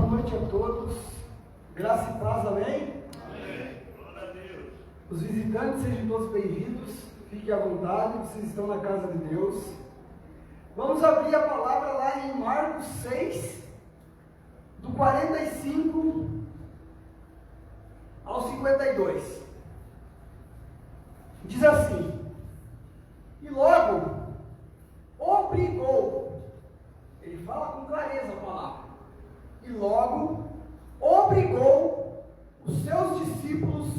noite a todos. Graça e paz, amém? Amém. Glória a Deus. Os visitantes sejam todos bem-vindos. Fiquem à vontade, vocês estão na casa de Deus. Vamos abrir a palavra lá em Marcos 6, do 45 ao 52. Diz assim: e logo obrigou, ele fala com clareza a palavra, e logo obrigou os seus discípulos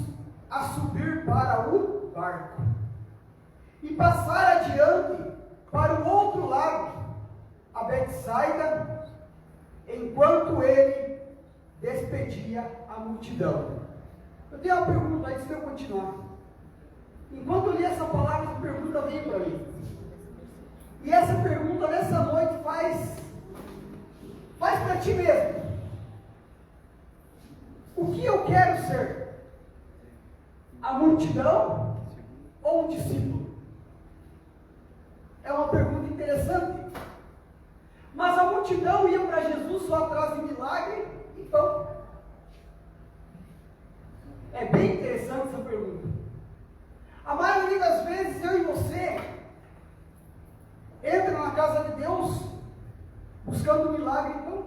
a subir para o barco e passar adiante para o outro lado, a Betsaida, enquanto ele despedia a multidão. Eu tenho uma pergunta antes de eu continuar. Enquanto eu li essa palavra, essa pergunta veio para mim. E essa pergunta nessa noite faz para ti mesmo. O que eu quero ser? A multidão ou um discípulo? É uma pergunta interessante. Mas a multidão ia para Jesus só atrás de milagre e pão. É bem interessante essa pergunta. A maioria das vezes eu e você entra na casa de Deus buscando milagre e pão.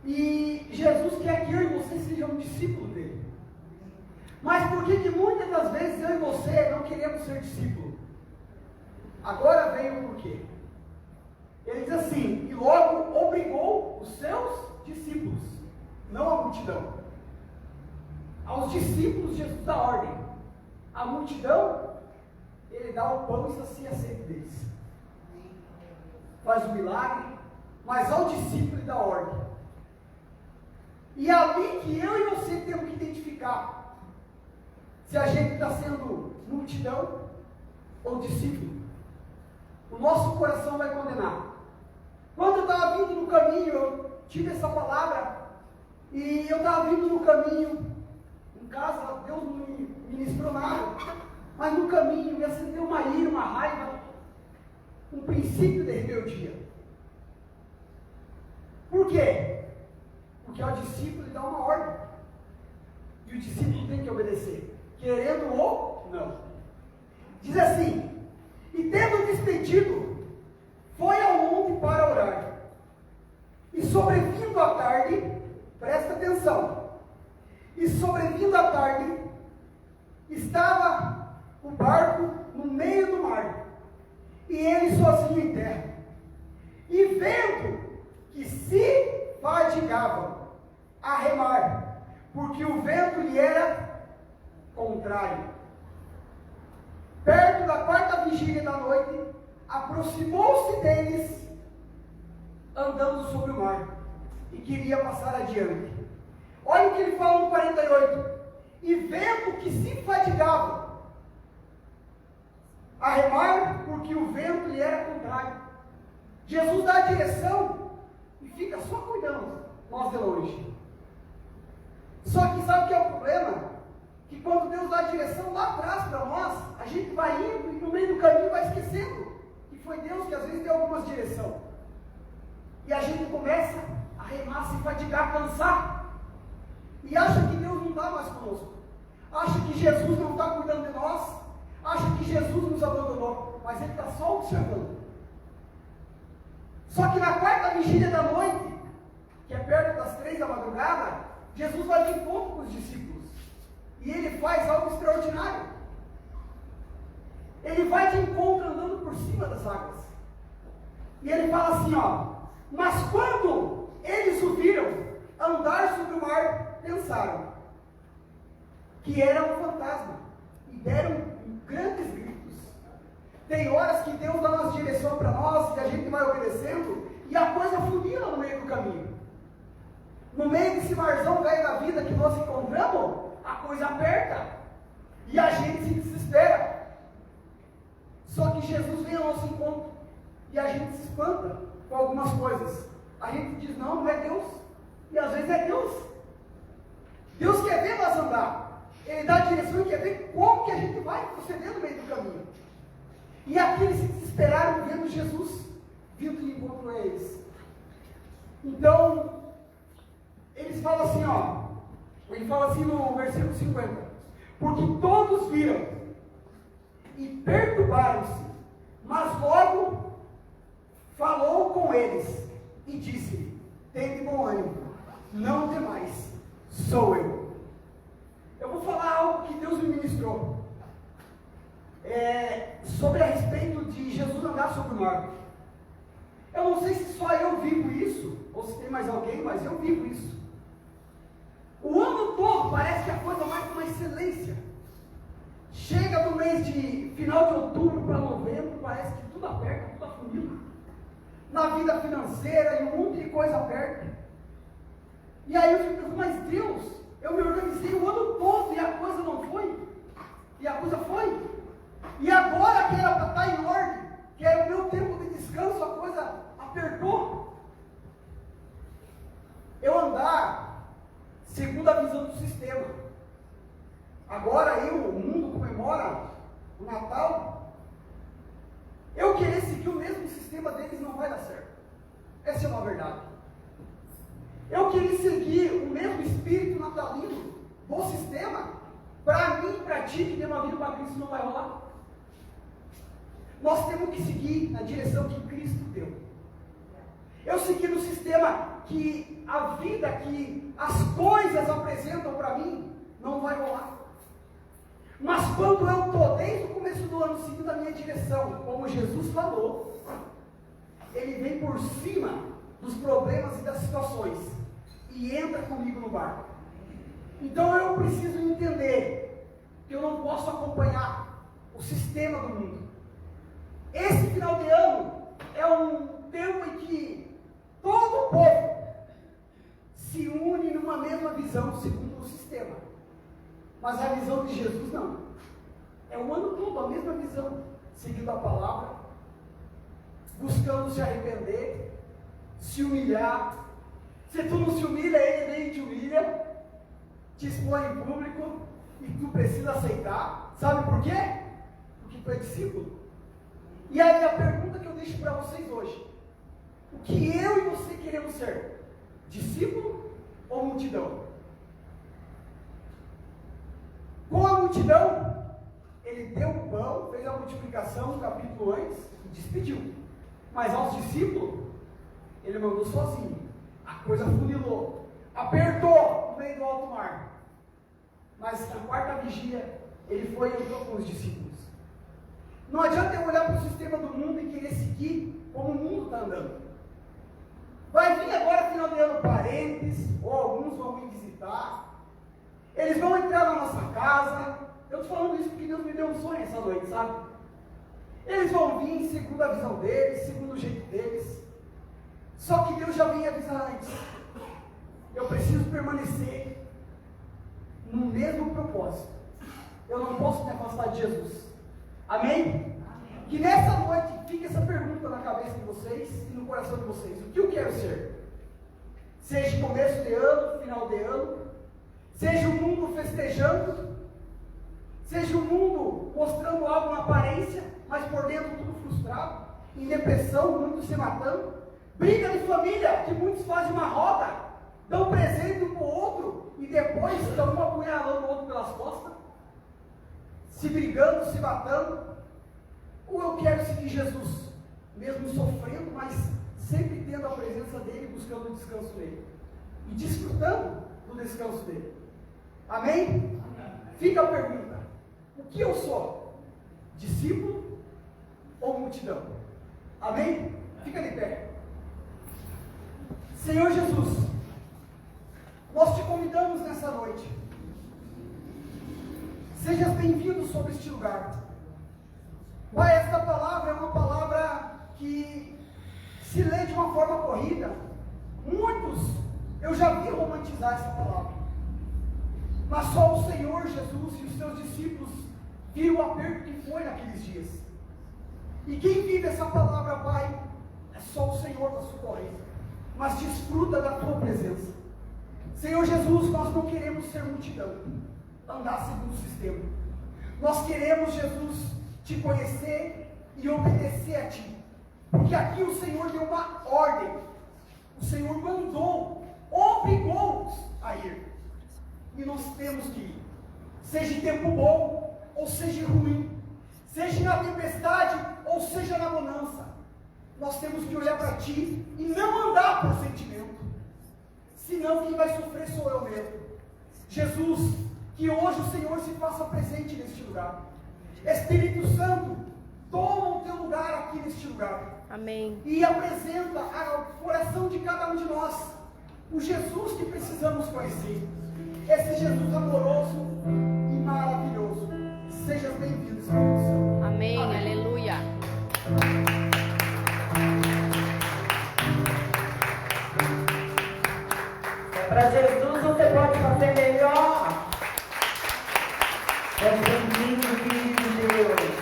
E Jesus quer que eu e você sejam um discípulo dele. Mas por que muitas das vezes eu e você não queremos ser discípulo? Agora vem o porquê. Ele diz assim: e logo obrigou os seus discípulos, não a multidão. Aos discípulos Jesus dá ordem. A multidão, ele dá o pão e sacia a sede deles. Faz o milagre, mas ao discípulo ele dá ordem. E é ali que eu e você temos que identificar se a gente está sendo multidão ou discípulo. O nosso coração vai condenar. Quando eu estava vindo no caminho, eu tive essa palavra, e eu estava vindo no caminho, em casa, Deus não me ministrou nada, mas no caminho me acendeu uma ira, uma raiva, um princípio de rebeldia. Por quê? Porque ao discípulo ele dá uma ordem, e o discípulo tem que obedecer, querendo ou não. Diz assim: e tendo despedido, foi ao monte para orar, e sobrevindo à tarde, presta atenção, e sobrevindo à tarde, estava o barco no meio do mar, e ele sozinho em terra, e vendo que se fadigavam a remar, porque o vento lhe era contrário. Perto da quarta vigília da noite, aproximou-se deles, andando sobre o mar, e queria passar adiante. Olha o que ele fala no 48. E vendo que se fadigavam a remar, porque o vento lhe era contrário. Jesus dá a direção e fica só cuidando, nós de longe. Só que sabe o que é o problema? Que quando Deus dá a direção lá atrás para nós, a gente vai indo e no meio do caminho vai esquecendo que foi Deus que às vezes deu algumas direções. E a gente começa a remar, se fadigar, cansar, e acha que Deus não está mais conosco, acha que Jesus não está cuidando de nós, acha que Jesus nos abandonou, mas Ele está só observando. Só que na quarta vigília da noite, que é perto das 3 da madrugada, Jesus vai de encontro com os discípulos, e Ele faz algo extraordinário. Ele vai de encontro andando por cima das águas, e Ele fala assim, mas quando eles o viram andar sobre o mar, pensaram que era um fantasma, e deram grandes gritos. Tem horas que Deus dá umas direções para nós, e a gente vai obedecendo, e a coisa funila no meio do caminho. No meio desse marzão velho da vida que nós encontramos, a coisa aperta, e a gente se desespera. Só que Jesus vem ao nosso encontro, e a gente se espanta com algumas coisas. A gente diz, não é Deus, e às vezes é Deus. Deus quer ver nós andar, Ele dá a direção e quer ver como que a gente vai proceder no meio do caminho. E aqui eles se desesperaram vendo Jesus vindo de encontro a eles. Então, eles falam assim, ele fala assim no versículo 50, porque todos viram e perturbaram-se, mas logo falou com eles e disse: tende bom ânimo, não temais, sou eu. Eu vou falar algo que Deus me ministrou, sobre a respeito de Jesus andar sobre o mar. Eu não sei se só eu vivo isso, ou se tem mais alguém, mas eu vivo isso. O ano todo parece que a coisa vai com uma excelência. Chega no mês de final de outubro para novembro, parece que tudo aperta, tudo afunila. Na vida financeira e um monte de coisa aperta. E aí eu fico pensando, mas Deus, eu me organizei o ano todo e a coisa não foi. E a coisa foi. E agora que era para estar em ordem, que era o meu tempo de descanso, a coisa apertou. Eu andar segundo a visão do sistema. Agora aí o mundo comemora o Natal. Eu querer seguir o mesmo sistema deles não vai dar certo. Essa é uma verdade. Eu querer seguir o mesmo espírito natalino do sistema, para mim, para ti, que tem uma vida para Cristo, não vai rolar. Nós temos que seguir na direção que Cristo deu. Eu segui no sistema que a vida, que as coisas apresentam para mim, não vai rolar. Mas quando eu estou desde o começo do ano seguindo a minha direção, como Jesus falou, Ele vem por cima dos problemas e das situações e entra comigo no barco. Então eu preciso entender que eu não posso acompanhar o sistema do mundo. Esse final de ano é um tempo em que todo o povo se une numa mesma visão segundo o sistema. Mas a visão de Jesus não. É o ano todo a mesma visão, seguindo a palavra, buscando se arrepender, se humilhar. Se tu não se humilha, Ele nem te humilha, te expõe em público e tu precisa aceitar. Sabe por quê? Porque tu é discípulo. E aí a pergunta que eu deixo para vocês hoje: o que eu e você queremos ser? Discípulo ou multidão? Com a multidão, Ele deu o pão, fez a multiplicação um capítulo antes e despediu. Mas aos discípulos, Ele mandou sozinho. A coisa funilou, apertou no meio do alto mar. Mas na quarta vigia, Ele foi e entrou com os discípulos. Não adianta eu olhar para o sistema do mundo e querer seguir como o mundo está andando. Vai vir agora, final de ano, parentes, ou alguns vão vir visitar. Eles vão entrar na nossa casa. Eu estou falando isso porque Deus me deu um sonho essa noite, sabe? Eles vão vir segundo a visão deles, segundo o jeito deles. Só que Deus já vinha avisar antes. Eu preciso permanecer no mesmo propósito. Eu não posso me afastar de Jesus. Amém? Amém? Que nessa noite fique essa pergunta na cabeça de vocês e no coração de vocês: o que eu quero ser? Seja começo de ano, final de ano, seja o mundo festejando, seja o mundo mostrando algo na aparência, mas por dentro tudo frustrado, em depressão, muitos se matando, briga de família, que muitos fazem uma roda, dão presente um para o outro e depois estão um apunhalando o outro pelas costas, se brigando, se matando. Ou eu quero seguir Jesus, mesmo sofrendo, mas sempre tendo a presença dele, buscando o descanso dele e desfrutando do descanso dele. Amém? Amém. Fica a pergunta: o que eu sou? Discípulo ou multidão? Amém? Fica de pé. Senhor Jesus, nós te convidamos nessa noite. Sejas bem-vindo sobre este lugar. Pai, esta palavra é uma palavra que se lê de uma forma corrida. Muitos eu já vi romantizar essa palavra. Mas só o Senhor Jesus e os seus discípulos viram o aperto que foi naqueles dias. E quem vive essa palavra, Pai, é só o Senhor da socorrência. Mas desfruta da tua presença. Senhor Jesus, nós não queremos ser multidão, andar segundo o sistema. Nós queremos, Jesus, te conhecer e obedecer a ti. Porque aqui o Senhor deu uma ordem. O Senhor mandou, obrigou-nos a ir. E nós temos que ir. Seja em tempo bom, ou seja em ruim. Seja na tempestade, ou seja na bonança. Nós temos que olhar para Ti e não andar por sentimento. Senão quem vai sofrer sou eu mesmo. Jesus, que hoje o Senhor se faça presente neste lugar. Espírito Santo, toma o Teu lugar aqui neste lugar. Amém. E apresenta ao coração de cada um de nós o Jesus que precisamos conhecer. Esse Jesus amoroso e maravilhoso. Seja bem-vindo, Espírito Santo. Amém. Amém. Aleluia. Para Jesus você pode fazer melhor. É bem-vindo, filho de Deus.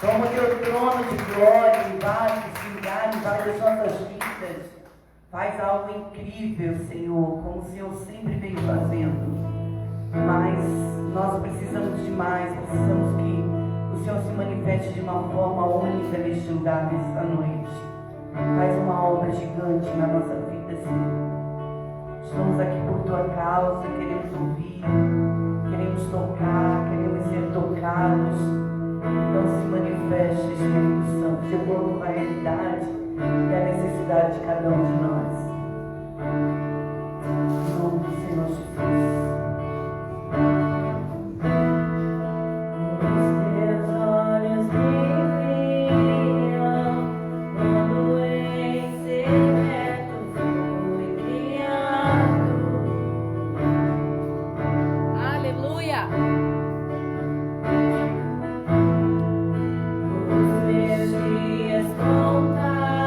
Toma o teu trono de glória, invade esse lugar, invade as nossas vidas. Faz algo incrível, Senhor, como o Senhor sempre vem fazendo. Mas nós precisamos de mais, precisamos que o Senhor se manifeste de uma forma única neste lugar, nesta noite. Faz uma obra gigante na nossa vida, Senhor. Estamos aqui por tua causa, queremos ouvir, queremos tocar, queremos ser tocados. Então se manifeste, Espírito Santo, de acordo com a realidade e a necessidade de cada um de nós. Em nome do Senhor Jesus. Aleluia. Os meus dias contados.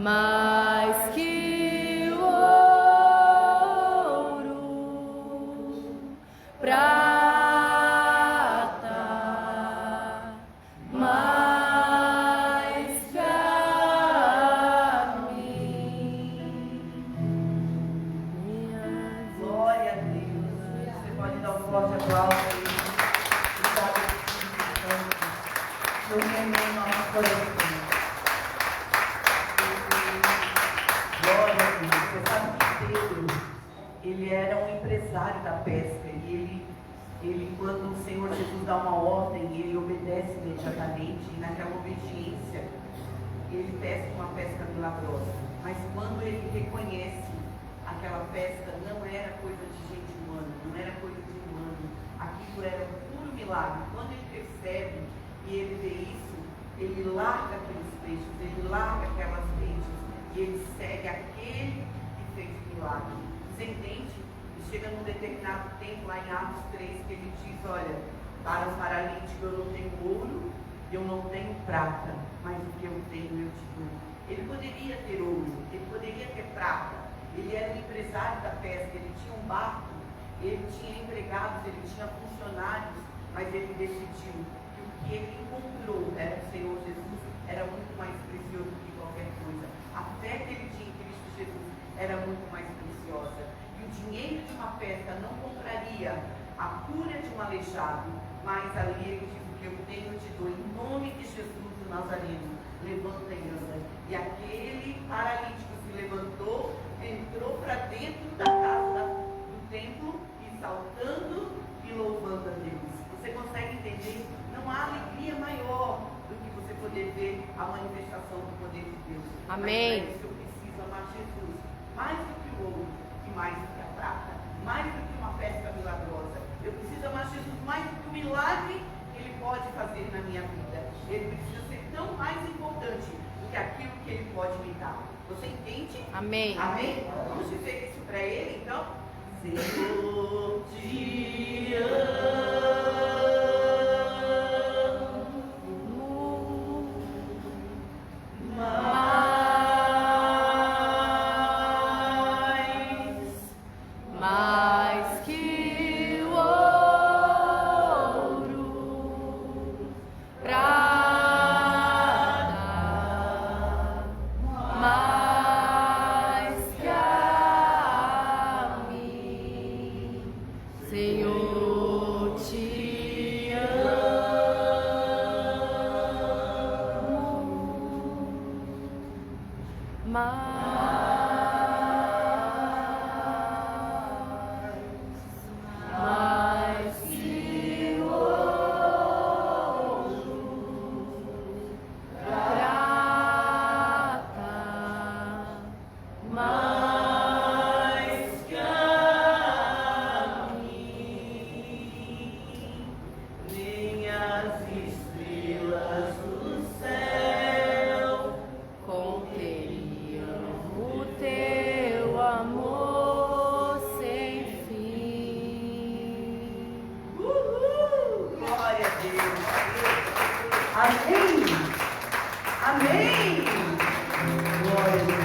mais que o ouro, prata, mais que a mim. Glória a Deus. Você pode dar um forte aplauso aí. Eu remei nosso coração. Glória a Deus. Você sabe que Pedro, ele era um empresário da pesca. E ele, quando o Senhor Jesus dá uma ordem, ele obedece imediatamente. E naquela obediência, ele pesca uma pesca milagrosa. Mas quando ele reconhece aquela pesca, não era coisa de gente humana, não era coisa de humano. Aquilo era um puro milagre. Quando ele percebe e ele vê isso, ele larga aqueles peixes, ele larga aquelas redes, e ele segue aquele que fez o milagre. Você entende? E chega num determinado tempo, lá em Atos 3, que ele diz, olha, para o paralítico eu não tenho ouro, eu não tenho prata, mas o que eu tenho eu te dou. Ele poderia ter ouro, ele poderia ter prata, ele era um empresário da pesca, ele tinha um barco, ele tinha empregados, ele tinha funcionários, mas ele decidiu que o que ele encontrou era o Senhor Jesus, era muito mais precioso do que qualquer coisa. A fé que ele tinha em Cristo Jesus era muito mais preciosa. E o dinheiro de uma pesca não compraria a cura de um aleijado, mas ali ele diz, o que eu tenho eu te dou, em nome de Jesus do Nazareno, levanta e anda. E aquele paralítico se levantou, entrou para dentro da casa do templo, e saltando e louvando a Deus. Você consegue entender? Não há alegria maior do que você poder ver a manifestação do poder de Deus. Amém. Mas para isso eu preciso amar Jesus mais do que o ouro e mais do que a prata, mais do que uma pesca milagrosa. Eu preciso amar Jesus mais do que o milagre que Ele pode fazer na minha vida. Ele precisa ser tão mais importante do que aquilo que Ele pode me dar. Você entende? Amém. Amém? Vamos dizer isso para Ele, então? Senhor, te amo. Mais que o ouro, prata, mais que a mim, Senhor, te amo. Mais que o ouro, prata, mais que a mim, nem as estrelas do céu conteriam o teu amor sem fim. Glória a Deus. Amém. Amém. Glória a Deus.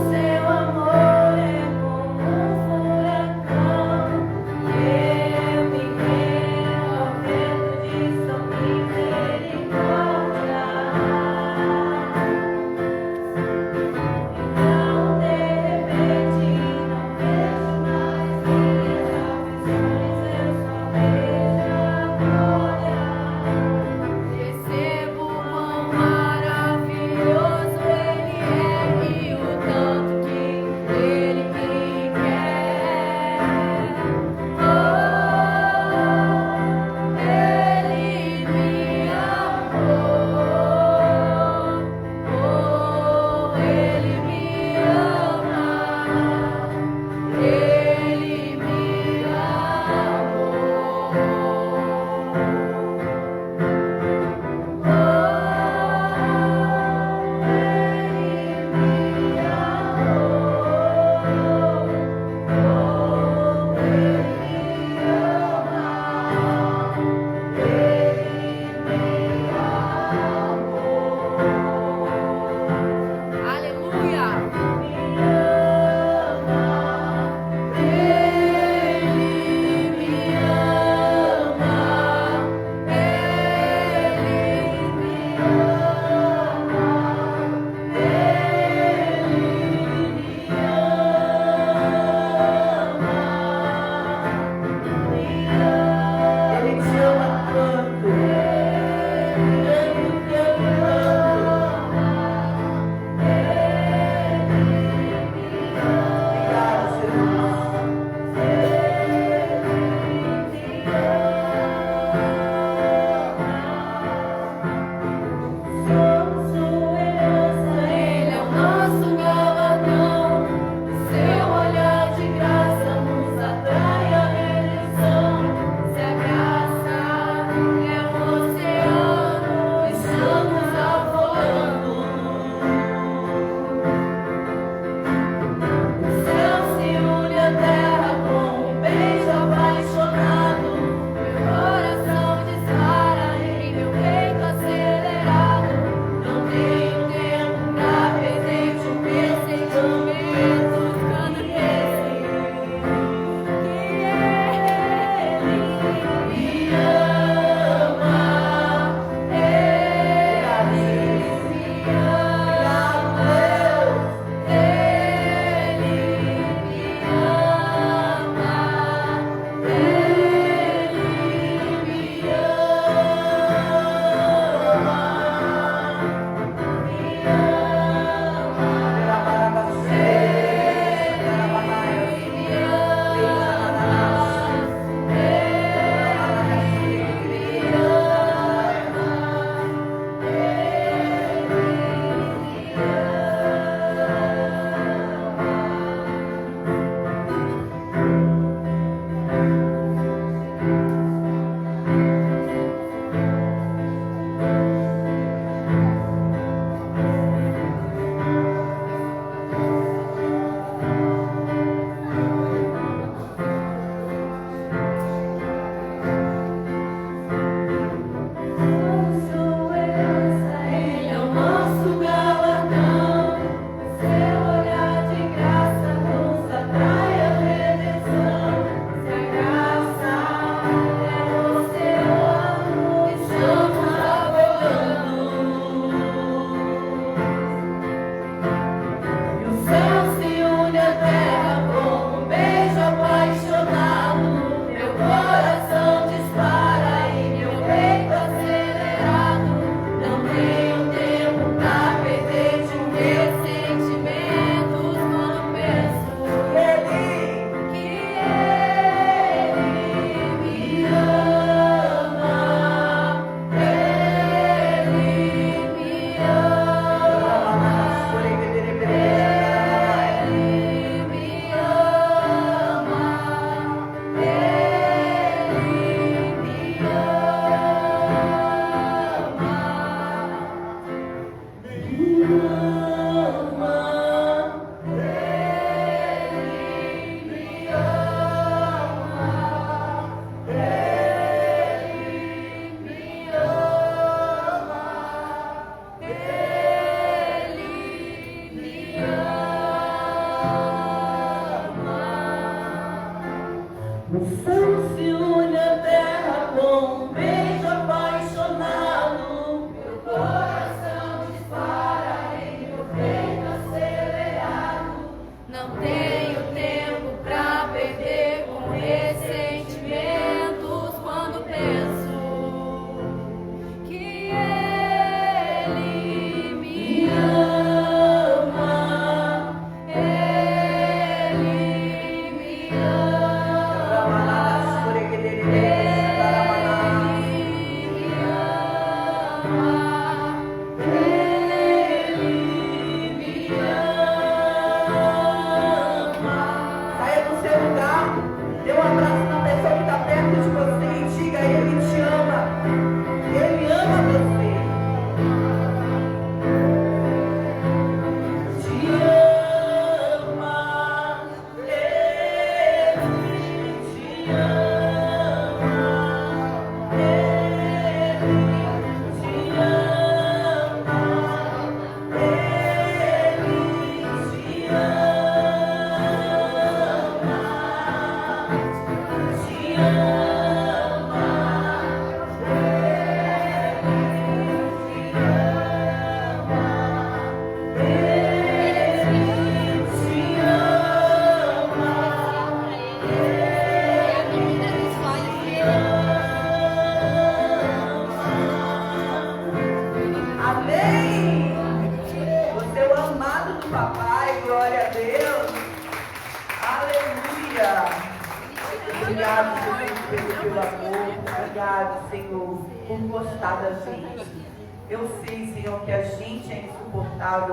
Seu amor é como um furacão, e eu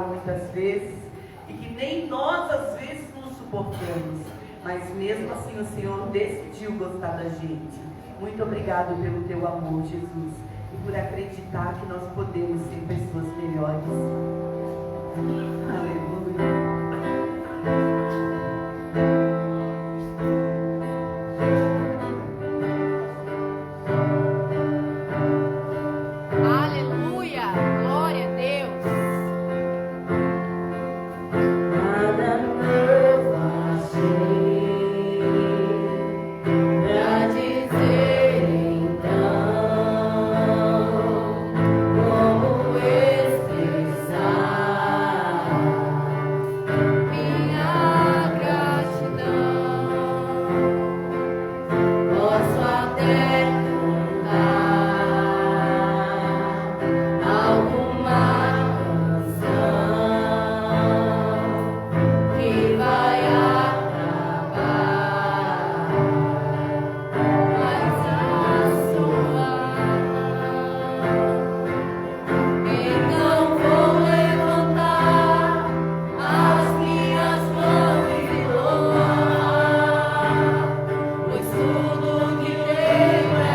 Muitas vezes, e que nem nós às vezes nos suportamos, mas mesmo assim o Senhor decidiu gostar da gente. Muito obrigado pelo teu amor, Jesus, e por acreditar que nós podemos ser pessoas melhores. Aleluia. Tudo que tenho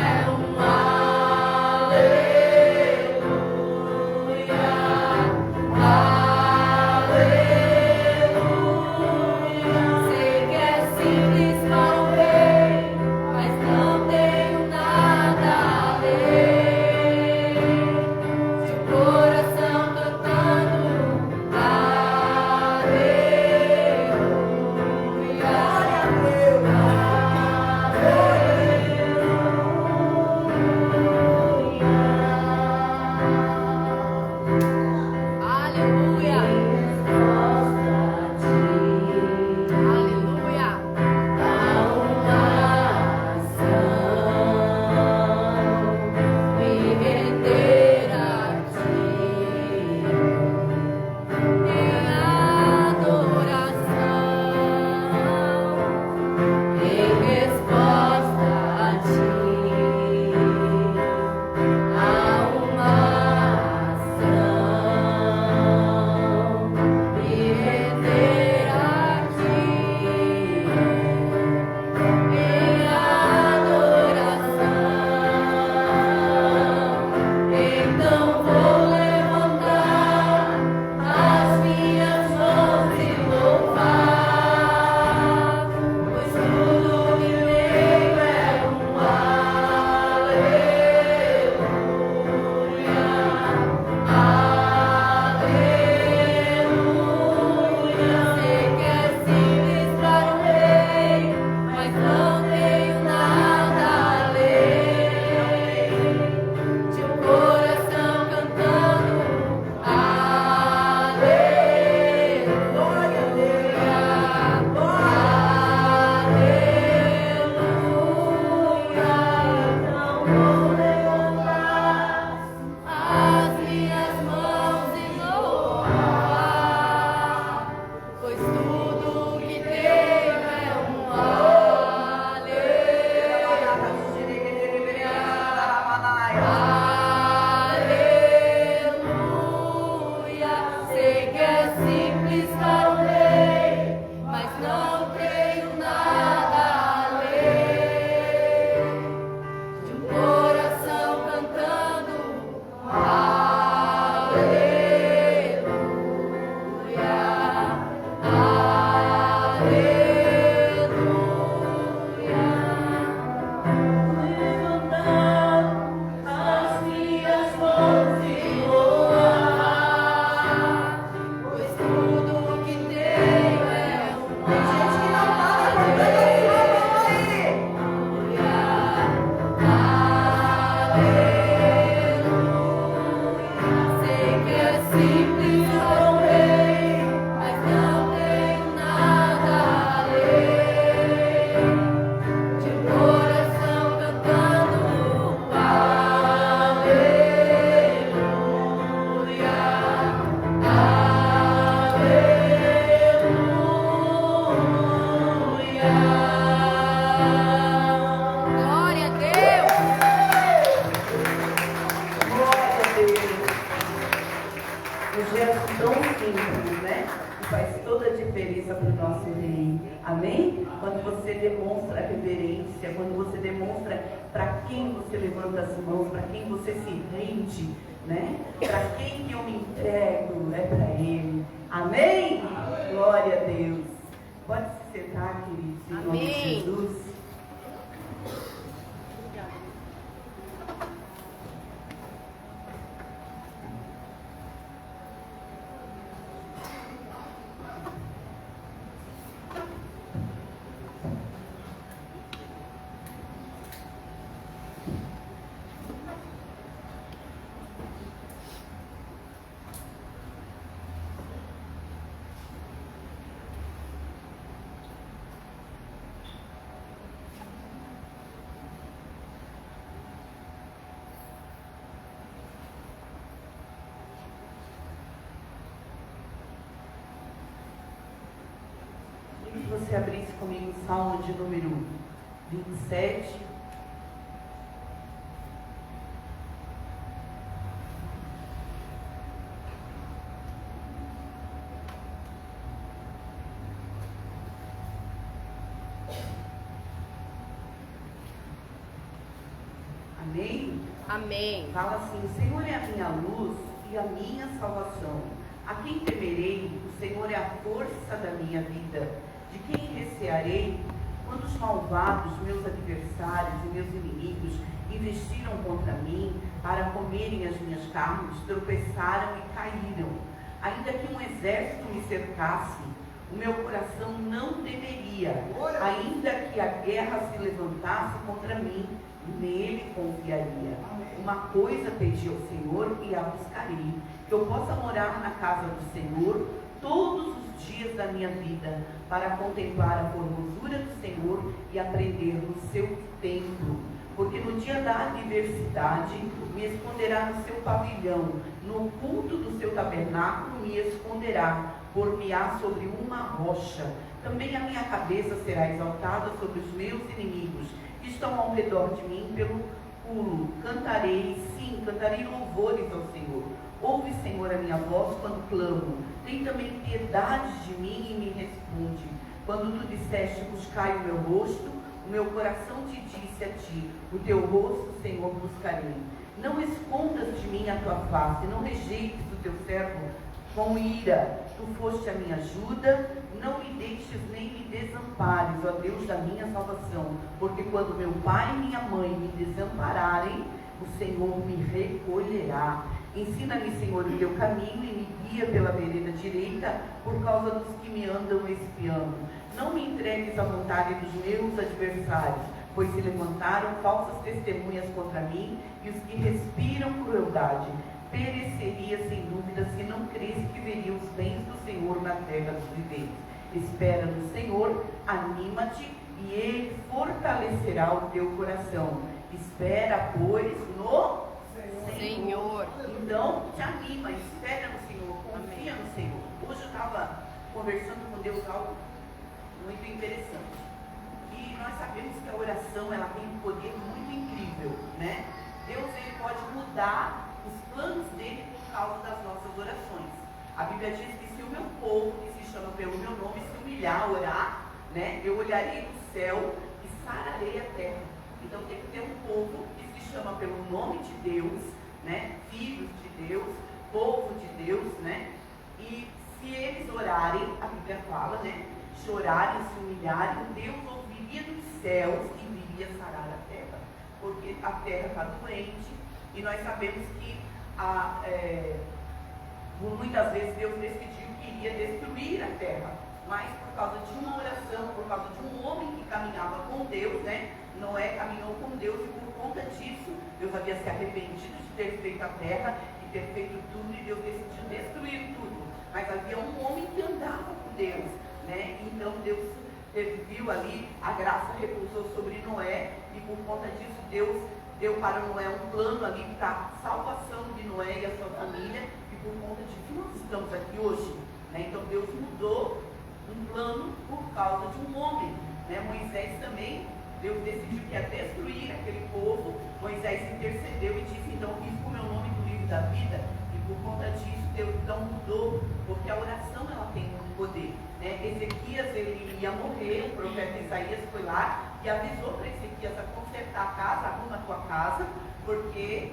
levanta as mãos, para quem você se rende, né? Para quem eu me entrego, é para Ele. Amém? Glória a Deus. Pode se sentar, queridos, em nome de Amém. Jesus. Se você abrisse comigo o Salmo de número 27. Amém? Amém. Fala assim: o Senhor é a minha luz e a minha salvação. A quem temerei? O Senhor é a força da minha vida. De quem recearei? Quando os malvados, meus adversários e meus inimigos, investiram contra mim para comerem as minhas carnes, tropeçaram e caíram. Ainda que um exército me cercasse, o meu coração não temeria. Ainda que a guerra se levantasse contra mim, nele confiaria. Uma coisa pedi ao Senhor e a buscarei, que eu possa morar na casa do Senhor todos os dias da minha vida, para contemplar a formosura do Senhor e aprender no seu templo. Porque no dia da adversidade me esconderá no seu pavilhão, no culto do seu tabernáculo me esconderá, por-me-á sobre uma rocha. Também a minha cabeça será exaltada sobre os meus inimigos, que estão ao redor de mim pelo pulo. Cantarei, sim, cantarei louvores ao Senhor. Ouve, Senhor, a minha voz quando clamo. Tem também piedade de mim e me responde. Quando tu disseste, buscai o meu rosto, o meu coração te disse a ti, o teu rosto, Senhor, buscarei. Não escondas de mim a tua face, não rejeites o teu servo com ira. Tu foste a minha ajuda, não me deixes nem me desampares, ó Deus da minha salvação. Porque quando meu pai e minha mãe me desampararem, o Senhor me recolherá. Ensina-me, Senhor, o teu caminho e me guia pela vereda direita, por causa dos que me andam espiando. Não me entregues à vontade dos meus adversários, pois se levantaram falsas testemunhas contra mim, e os que respiram crueldade. Pereceria sem dúvida se não cresse que veria os bens do Senhor na terra dos viventes. Espera no Senhor, anima-te, e Ele fortalecerá o teu coração. Espera, pois, no Senhor. Então, te anima, espera no Senhor, confia no Senhor. Hoje eu estava conversando com Deus algo muito interessante. E nós sabemos que a oração, ela tem um poder muito incrível, né? Deus, ele pode mudar os planos dele por causa das nossas orações. A Bíblia diz que se o meu povo, que se chama pelo meu nome, se humilhar, orar, né? Eu olharei do céu e sararei a terra. Então tem que ter um povo que se chama pelo nome de Deus, né? Filhos de Deus, povo de Deus, né? E se eles orarem, a Bíblia fala, né? Chorarem, se humilharem, Deus ouviria dos céus e viria sarar a terra. Porque a terra está doente e nós sabemos que muitas vezes Deus decidiu que iria destruir a terra. Mas por causa de uma oração, por causa de um homem que caminhava com Deus, né? Noé caminhou com Deus e por conta disso, Deus havia se arrependido de ter feito a terra e ter feito tudo, e Deus decidiu destruir tudo. Mas havia um homem que andava com Deus, né? Então Deus viu ali, a graça repousou sobre Noé, e por conta disso Deus deu para Noé um plano ali para a salvação de Noé e a sua família, e por conta disso nós estamos aqui hoje, né? Então Deus mudou um plano por causa de um homem, né? Moisés também, Deus decidiu que ia destruir aquele povo. Moisés intercedeu e disse, então risca o meu nome do livro da vida, e por conta disso Deus então mudou, porque a oração ela tem um poder, né? Ezequias, ele ia morrer, o profeta Isaías foi lá e avisou para Ezequias a consertar a casa, arruma a tua casa, porque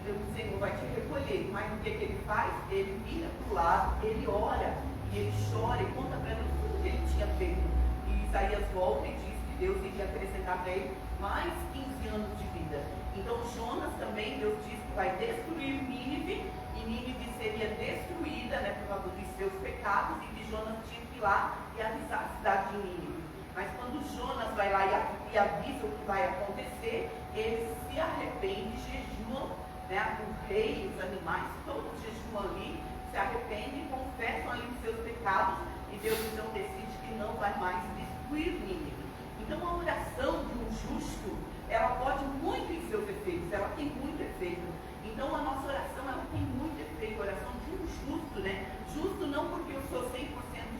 o Senhor vai te recolher. Mas o que ele faz? Ele vira para o lado, ele ora, e ele chora e conta para Deus tudo que ele tinha feito. E Isaías volta e diz que Deus iria acrescentar para ele mais 15 anos de vida. Então Jonas também, Deus diz que vai destruir Nínive, e Nínive seria destruída, né, por causa dos seus pecados, e que Jonas tinha que ir lá e avisar a cidade de Nínive. Mas quando Jonas vai lá e avisa o que vai acontecer, eles se arrependem, jejuam, né, o rei, os animais, todos jejuam ali, se arrependem, confessam ali os seus pecados, e Deus então decide que não vai mais destruir Nínive. Então a oração de um justo, ela pode muito em seus efeitos, ela tem muito efeito. Então a nossa oração, ela tem muito efeito, a oração de um justo, né? Justo não porque eu sou 100%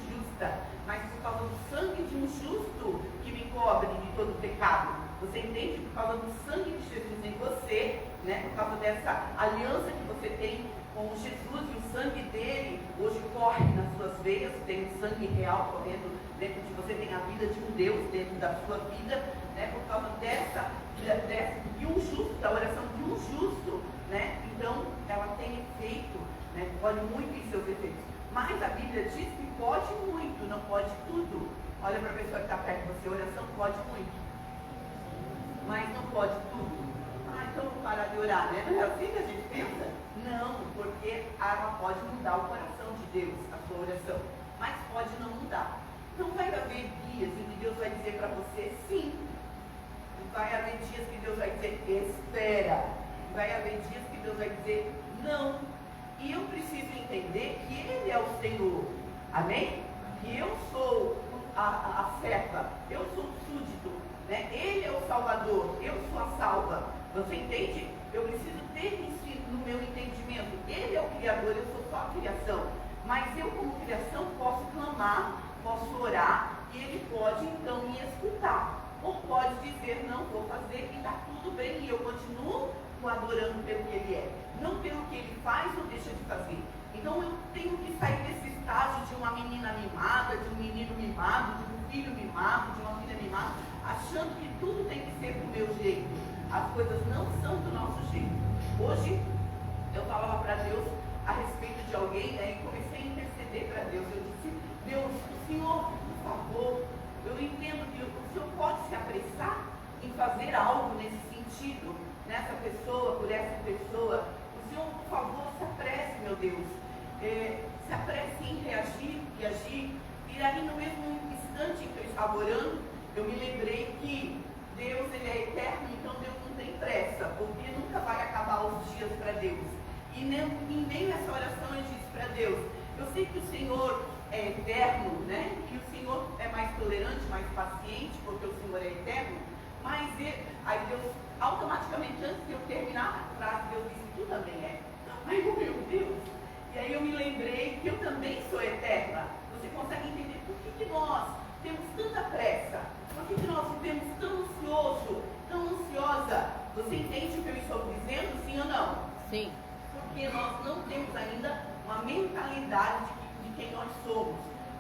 justa, mas por causa do sangue de um justo que me cobre de todo pecado. Você entende? Por causa do sangue de Jesus em você, né? Por causa dessa aliança que você tem com Jesus, e o sangue dele hoje corre nas suas veias, tem um sangue real correndo dentro de você, tem a vida de um Deus dentro da sua vida, né? Por causa de um justo, da oração de um justo, né? Então ela tem efeito, né? Pode muito em seus efeitos. Mas a Bíblia diz que pode muito, não pode tudo. Olha para a pessoa que está perto de você, oração pode muito, mas não pode tudo. Então vou parar de orar, né? Não é assim que a gente pensa? Não, porque ela pode mudar o coração de Deus, a sua oração, mas pode não mudar. Então vai haver dias em que Deus vai dizer para você sim, e vai haver dias que Deus vai dizer espera, e vai haver dias que Deus vai dizer não. E eu preciso entender que Ele é o Senhor, amém? Que eu sou a serva, eu sou o súdito, né? Ele é o Salvador, eu sou a salva. Você entende? Eu preciso ter isso no meu entendimento. Ele é o Criador, eu sou só a criação. Mas eu, como criação, posso clamar, posso orar, e Ele pode então me escutar. Ou pode dizer, não vou fazer, e está tudo bem, e eu continuo o adorando pelo que Ele é, não pelo que Ele faz ou deixa de fazer. Então eu tenho que sair desse estágio de uma menina mimada, de um menino mimado, de um filho mimado, de uma filha mimada, achando que tudo tem que ser do meu jeito. As coisas não são do nosso jeito. Hoje eu falava para Deus a respeito de alguém, né, e comecei a interceder para Deus. Eu disse, Deus, o Senhor, por favor, eu entendo que o Senhor pode se apressar em fazer algo nesse sentido, nessa pessoa, por essa pessoa. O Senhor, por favor, se apresse, meu Deus. Se apresse em reagir e agir. E aí, no mesmo instante que eu estava orando, eu me lembrei que Deus, Ele é eterno, então Deus não tem pressa, porque nunca vai acabar os dias para Deus. E em meio a essa oração eu disse para Deus, eu sei que o Senhor é eterno, né? E o Senhor é mais tolerante, mais paciente, porque o Senhor é eterno, mas aí Deus, automaticamente, antes de eu terminar a frase, Deus disse, tu também é. Ai, meu Deus! E aí eu me lembrei que eu também sou eterna. Você consegue entender por que nós temos tanta pressa? Por que nós vivemos tão ansioso, tão ansiosa? Você entende o que eu estou dizendo, sim ou não? Sim. Porque nós não temos ainda uma mentalidade de quem nós somos.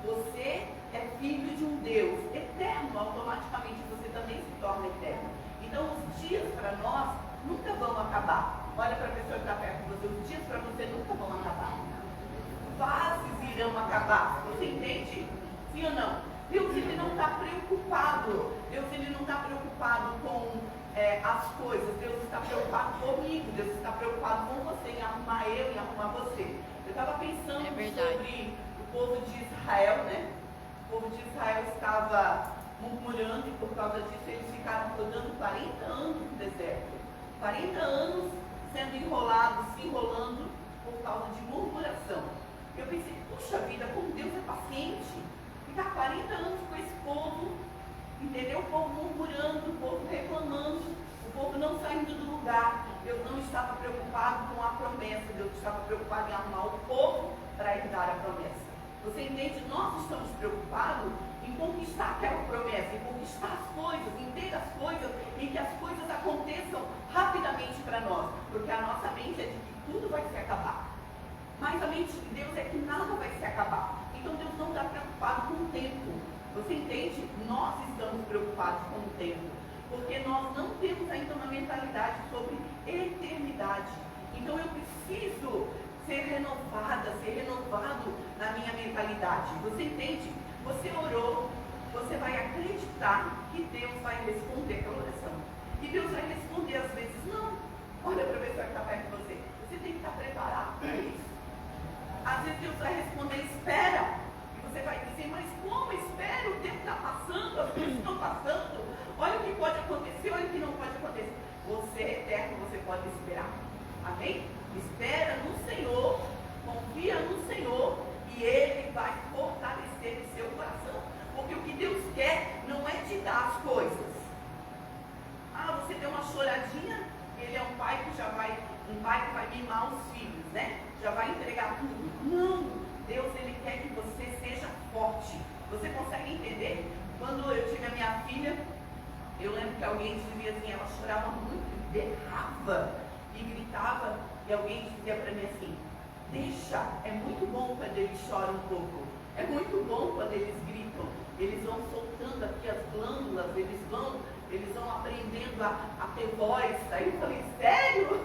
Você é filho de um Deus eterno, automaticamente você também se torna eterno. Então os dias para nós nunca vão acabar. Olha para a pessoa que está perto de você, os dias para você nunca vão acabar. Fases irão acabar. Você entende? Sim ou não? Deus, Ele não está preocupado. Deus, Ele não está preocupado com as coisas. Deus está preocupado comigo. Deus está preocupado com você, em arrumar eu e arrumar você. Eu estava pensando sobre o povo de Israel, né? O povo de Israel estava murmurando, e por causa disso eles ficaram rodando 40 anos no deserto. 40 anos sendo enrolados, se enrolando por causa de murmuração. Eu pensei, puxa vida, como Deus é paciente. Ficar 40 anos com esse povo, entendeu? O povo murmurando, o povo reclamando, o povo não saindo do lugar. Deus não estava preocupado com a promessa, Deus estava preocupado em arrumar o povo para herdar a promessa. Você entende? Nós estamos preocupados em conquistar aquela promessa, em conquistar as coisas, em ter as coisas, em que as coisas aconteçam rapidamente para nós, porque a nossa mente é de que tudo vai se acabar. Mas a mente de Deus é que nada vai se acabar. Então Deus não está preocupado com o tempo. Você entende? Nós estamos preocupados com o tempo. Porque nós não temos ainda uma mentalidade sobre eternidade. Então eu preciso ser renovada, ser renovado na minha mentalidade. Você entende? Você orou, você vai acreditar que Deus vai responder aquela oração. E Deus vai responder às vezes não. Olha para a pessoa que está perto de você. Você tem que estar preparado para isso. Às vezes Deus vai responder, espera. E você vai dizer, mas como espera? O tempo está passando, as coisas estão passando. Olha o que pode acontecer, olha o que não pode acontecer. Você é eterno, você pode esperar. Amém? Espera no Senhor, confia no Senhor e Ele vai fortalecer o seu coração. Porque o que Deus quer não é te dar as coisas. Ah, você deu uma choradinha, Ele é um pai que vai mimar os filhos, né? Já vai entregar tudo. Não, Deus Ele quer que você seja forte. Você consegue entender? Quando eu tive a minha filha, eu lembro que alguém dizia assim, ela chorava muito, berrava e gritava, e alguém dizia para mim assim, deixa, é muito bom quando eles choram um pouco, é muito bom quando eles gritam, eles vão soltando aqui as glândulas, eles vão aprendendo a ter voz. Aí eu falei, sério?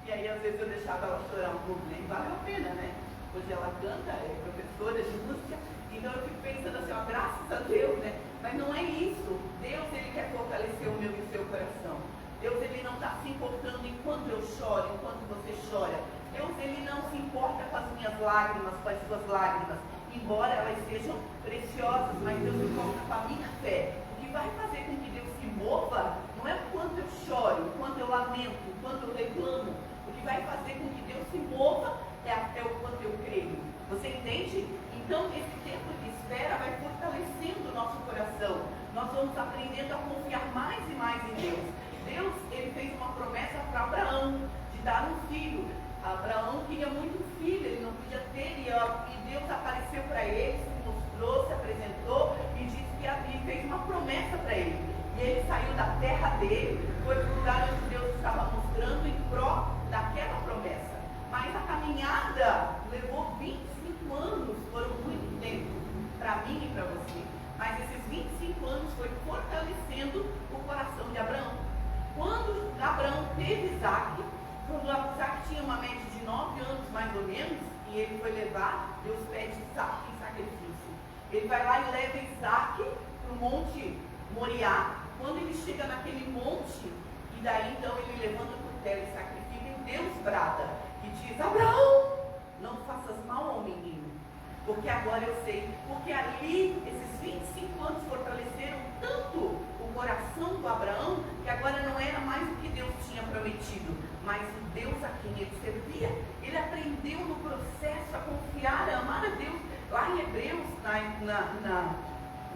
E aí às vezes eu deixava ela chorar um pouco, nem vale a pena, né? Hoje ela canta, é professora de música, então eu fico pensando assim, ó, graças a Deus, né? Mas não é isso. Deus, Ele quer fortalecer o meu e o seu coração. Deus, Ele não está se importando enquanto eu choro, enquanto você chora. Deus, Ele não se importa com as minhas lágrimas, com as suas lágrimas, embora elas sejam preciosas, mas Deus se importa com a minha fé. O que vai fazer com que Deus se mova não é o quanto eu choro, o quanto eu lamento, o quanto eu reclamo. O que vai fazer com que Deus se mova é até o quanto eu creio. Você entende? Então, esse tempo de espera vai fortalecendo o nosso coração. Nós vamos aprendendo a confiar mais e mais em Deus. Deus, Ele fez uma promessa para Abraão, de dar um filho. Abraão queria muito um filho, ele não podia ter, e Deus apareceu para ele, se mostrou, se apresentou, e disse que fez uma promessa para ele. E ele saiu da terra dele, foi para o lugar onde Deus estava mostrando em prol daquela promessa. Mas a caminhada levou 25 anos, foram muito tempo, para mim e para você. Mas esses 25 anos foi fortalecendo o coração de Abraão. Quando Abraão teve Isaac, quando Isaac tinha uma média de 9 anos mais ou menos, e ele foi levar, Deus pede Isaac em sacrifício. Ele vai lá e leva Isaac para o monte Moriá. Quando ele chega naquele monte, e daí então ele levanta o cutelo e sacrifica, e Deus brada e diz, Abraão, não faças mal ao menino, porque agora eu sei, porque ali, esses 25 anos fortaleceram tanto o coração do Abraão, que agora não era mais o que Deus tinha prometido, mas o Deus a quem ele servia. Ele aprendeu no processo a confiar, a amar a Deus. Lá em Hebreus,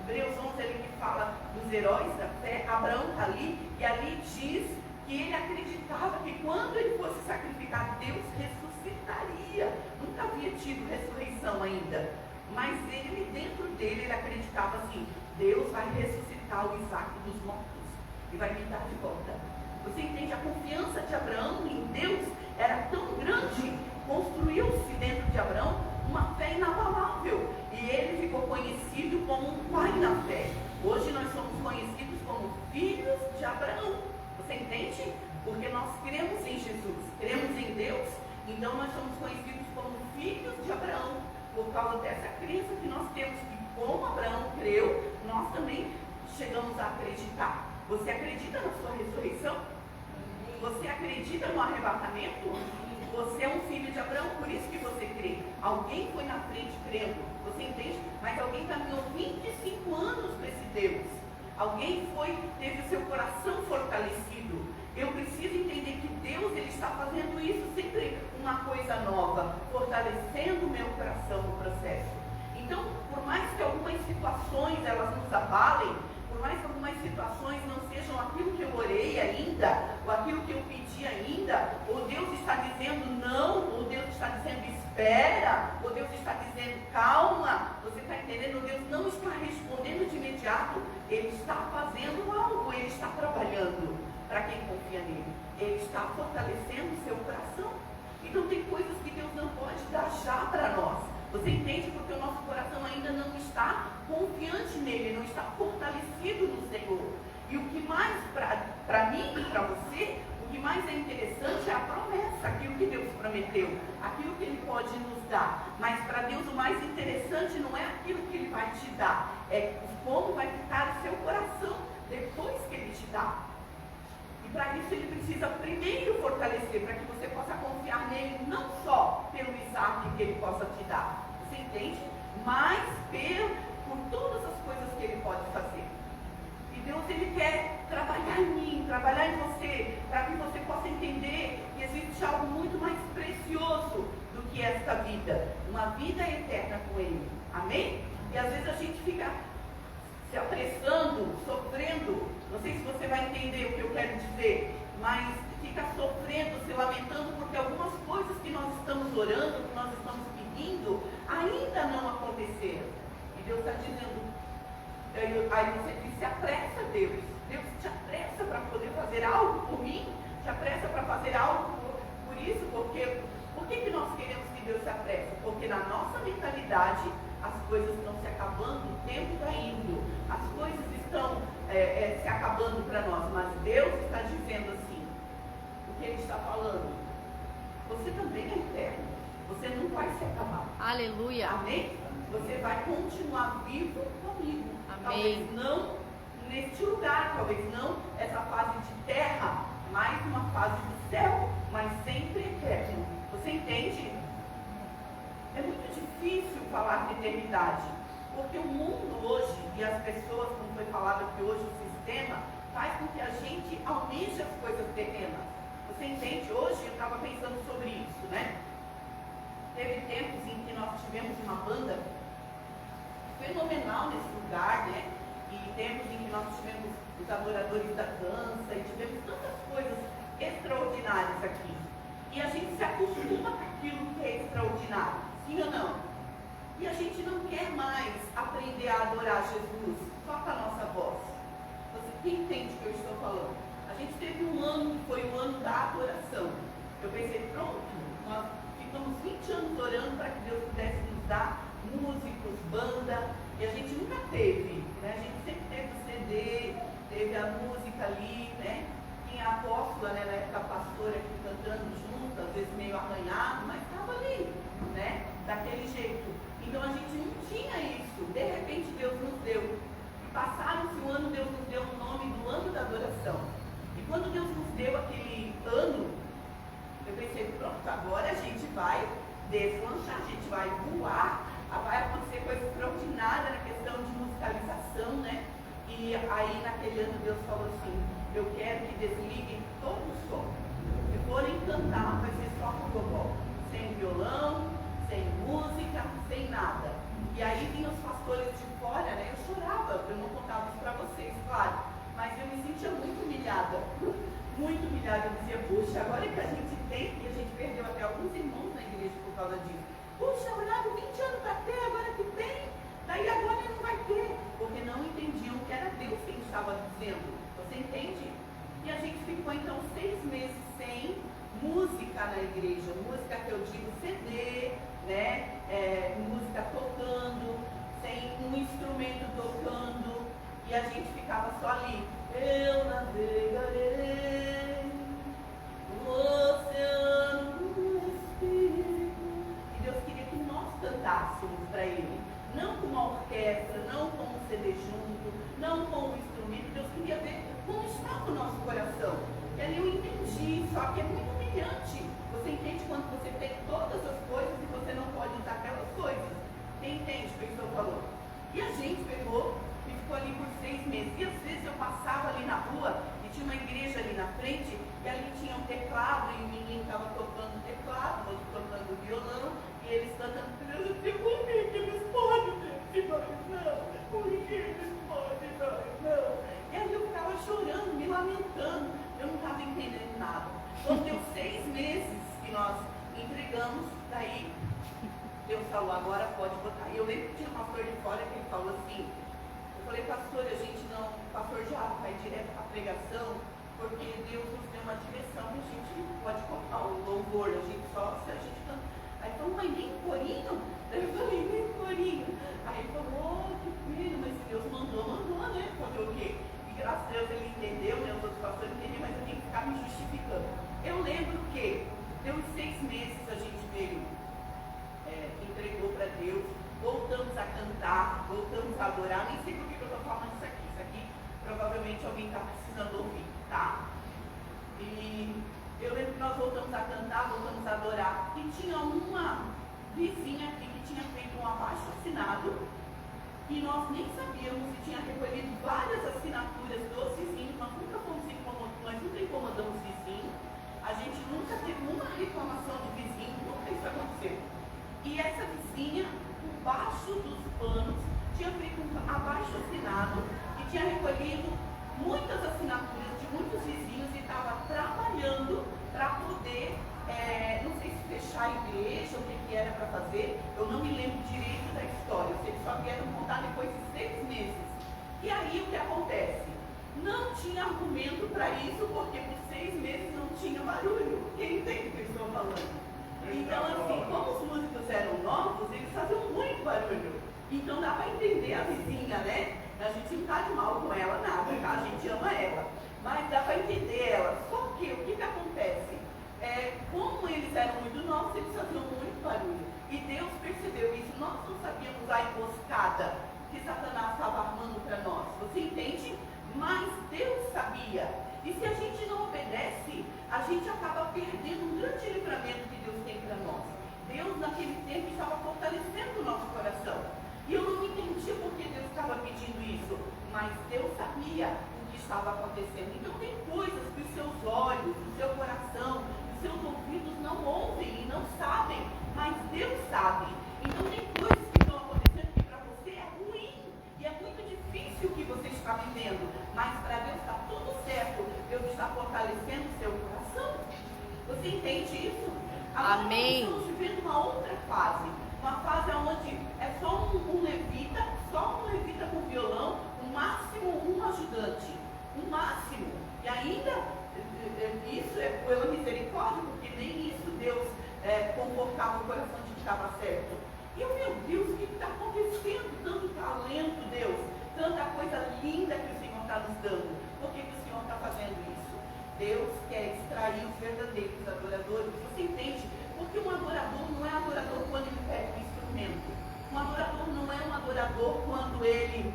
Hebreus 11, ele que fala dos heróis da fé, Abraão está ali, e ali diz que ele acreditava que quando ele fosse sacrificado, Deus ressuscitaria. Nunca havia tido ressurreição ainda, mas ele, dentro dele, ele acreditava assim, Deus vai ressuscitar o Isaac dos mortos e vai me dar de volta. Você entende? A confiança de Abraão em Deus era tão grande, construiu-se dentro de Abraão uma fé inabalável, e ele ficou conhecido como um pai na fé. Hoje nós somos conhecidos como filhos de Abraão. Você entende? Porque nós cremos em Jesus, cremos em Deus, então nós somos conhecidos como filhos de Abraão, por causa dessa crença que nós temos, que como Abraão creu, nós também chegamos a acreditar. Você acredita na sua ressurreição? Você acredita no arrebatamento? Você é um filho de Abraão, por isso que você crê. Alguém foi na frente crendo, você entende? Mas alguém caminhou 25 anos para esse Deus. Alguém teve o seu coração fortalecido. Eu preciso entender que Deus, Ele está fazendo isso sempre uma coisa nova, fortalecendo o meu coração no processo. Então, por mais que algumas situações elas nos abalem, por mais que algumas situações não sejam aquilo que eu orei ainda, ou aquilo que eu pedi ainda, ou Deus está dizendo não, ou Deus está dizendo espera, ou Deus está dizendo calma, você está entendendo? Deus não está respondendo de imediato, Ele está fazendo algo, Ele está trabalhando para quem confia nele, Ele está fortalecendo o seu coração. Então tem coisas que Deus não pode dar já para nós. Você entende? Porque o nosso coração ainda não está confiante nele, não está fortalecido no Senhor. E o que mais, para mim e para você, o que mais é interessante é a promessa, aquilo que Deus prometeu, aquilo que Ele pode nos dar. Mas para Deus o mais interessante não é aquilo que Ele vai te dar, é como vai ficar o seu coração depois que Ele te dá. E para isso Ele precisa primeiro fortalecer, para que você possa confiar nele, não só pelo Isaac que Ele possa te dar, você entende? Mas por todas as coisas que Ele pode fazer. E Deus, Ele quer trabalhar em mim, trabalhar em você, para que você possa entender que existe algo muito mais precioso do que esta vida, uma vida eterna com Ele. Amém? E às vezes a gente fica se apressando, sofrendo, não sei se você vai entender o que eu quero dizer, mas fica sofrendo, se lamentando, porque algumas coisas que nós estamos orando, que nós estamos pedindo, ainda não aconteceram. E Deus está dizendo, aí você diz, se apressa, Deus. Deus te apressa para poder fazer algo por mim, te apressa para fazer algo por isso, porque por que nós queremos que Deus se apresse? Porque na nossa mentalidade as coisas estão se acabando, o tempo está indo, as coisas estão se acabando para nós, mas Deus está dizendo assim, o que Ele está falando, você também é eterno, você não vai se acabar. Aleluia. Amém? Você vai continuar vivo comigo. Amém. Talvez não neste lugar, talvez não essa fase de terra, mais uma fase do céu, mas sempre eterno. Você entende? É muito difícil falar de eternidade, porque o mundo hoje, e as pessoas, como foi falado aqui hoje, o sistema, faz com que a gente almeje as coisas terrenas. Você entende? Hoje eu estava pensando sobre isso, né? Teve tempos em que nós tivemos uma banda fenomenal nesse lugar, né? E tempos em que nós tivemos os adoradores da dança e tivemos tantas coisas extraordinárias aqui. E a gente se acostuma com aquilo que é extraordinário, sim ou não? E a gente não quer mais aprender a adorar Jesus só com a nossa voz. Quem entende o que eu estou falando? A gente teve um ano que foi o ano da adoração. Eu pensei, pronto, nós ficamos 20 anos orando para que Deus pudesse nos dar músicos, banda, e a gente nunca teve, né? A gente sempre teve o CD, teve a música ali, né? Tinha a apóstola, né, na época a pastora aqui cantando junto, às vezes meio arranhado, mas estava ali, né? Daquele jeito. Então a gente não tinha isso. De repente Deus nos deu. Passaram-se um ano, Deus nos deu o nome do ano da adoração. E quando Deus nos deu aquele ano, eu pensei, pronto, agora a gente vai deslanchar, a gente vai voar, vai acontecer coisa extraordinária na questão de musicalização, né? E aí naquele ano Deus falou assim, eu quero que desliguem todo o som. Se forem cantar, vai ser só com gogó, sem violão, sem música, sem nada. E aí vinham os pastores de fora, né? Eu chorava, eu não contava isso para vocês, claro. Mas eu me sentia muito humilhada. Muito humilhada. Eu dizia, puxa, agora que a gente tem, e a gente perdeu até alguns irmãos na igreja por causa disso. Puxa, oraram 20 anos para ter, agora que tem, daí agora não vai ter. Porque não entendiam que era Deus quem estava dizendo. Você entende? E a gente ficou então 6 meses sem música na igreja. Música que eu digo CD, né? Música tocando, sem um instrumento tocando, e a gente ficava só ali. Eu navegarei no oceano do Espírito. E Deus queria que nós cantássemos para Ele, não com uma orquestra, não com um CD junto, não com um instrumento. Deus queria ver como estava o nosso coração. E ali eu entendi, só que é muito humilhante. Você entende quando você tem todas as coisas e você não pode usar aquelas coisas? Quem entende o que eu estou falando? E a gente pegou e ficou ali por 6 meses. E às vezes eu passava ali na rua e tinha uma igreja ali na frente e ali tinha um teclado e o menino estava tocando teclado, outro tocando violão e eles cantando. Eu disse, por que eles podem ter nós não? Por que eles podem nós não? E aí eu ficava chorando, me lamentando. Eu não estava entendendo nada. Quando deu 6 meses que nós entregamos, daí Deus falou, agora pode botar. E eu lembro que tinha um pastor de fora que ele falou assim, eu falei, pastor, a gente não, pastor já vai direto para a pregação, porque Deus nos deu uma direção e a gente pode colocar o louvor, a gente só, se a gente canta. Aí ele falou, mas nem corinho? Daí eu falei, nem corinho. Aí ele falou, oh, que pena, mas se Deus mandou, né? Fazer o quê? E graças a Deus ele entendeu, né? Os outros pastores entenderam, mas eu tenho que ficar me justificando. Eu lembro que, deu uns 6 meses, a gente veio, entregou para Deus, voltamos a cantar, voltamos a adorar. Nem sei por que eu estou falando isso aqui. Isso aqui provavelmente alguém está precisando ouvir, tá? E eu lembro que nós voltamos a cantar, voltamos a adorar. E tinha uma vizinha aqui que tinha feito um abaixo-assinado. E nós nem sabíamos e tinha recolhido várias assinaturas dos vizinhos. Nós nunca fomos incomodamos, nós nunca incomodamos vizinhos. A gente nunca teve uma reclamação de vizinho, nunca isso aconteceu. E essa vizinha, por baixo dos panos, tinha feito um abaixo-assinado e tinha recolhido muitas assinaturas de muitos vizinhos e estava trabalhando para poder, não sei se fechar a igreja, o que era para fazer, eu não me lembro direito da história, eu sei que só vieram contar depois de 6 meses. E aí o que acontece? Não tinha argumento para isso, porque por 6 meses não tinha barulho. Quem entende o que eu estou falando? Então, assim, como os músicos eram novos, eles faziam muito barulho. Então dá para entender a vizinha, né? A gente não está de mal com ela, nada, tá? A gente ama ela. Mas dá para entender ela. Só que o que acontece? Como eles eram muito novos, eles faziam muito barulho. E Deus percebeu isso. Nós não sabíamos a emboscada que Satanás estava armando para nós. Você entende? Mas Deus sabia. E se a gente não obedece, a gente acaba perdendo um grande livramento que Deus tem para nós. Deus, naquele tempo, estava fortalecendo o nosso coração. E eu não entendi por que Deus estava pedindo isso. Mas Deus sabia o que estava acontecendo. Então tem coisas que os seus olhos, o seu coração, os seus ouvidos não ouvem e não sabem. Mas Deus sabe. Então tem coisas que estão acontecendo que para você é ruim. E é muito difícil o que você está vivendo. Mas para Deus está tudo certo. Deus está fortalecendo o seu coração. Você entende isso? Agora Amém. nós estamos vivendo uma outra fase. Uma fase onde é só um levita, com violão, no máximo um ajudante. O máximo. E ainda, isso é pela misericórdia, porque nem isso Deus confortava o coração de que estava certo. E eu, meu Deus, o que está acontecendo? Tanto talento, Deus, tanta coisa linda que o Senhor está nos dando. Por que o Senhor está fazendo isso? Deus quer extrair os verdadeiros adoradores. Você entende? Porque um adorador não é adorador quando ele pega um instrumento. Um adorador não é um adorador quando ele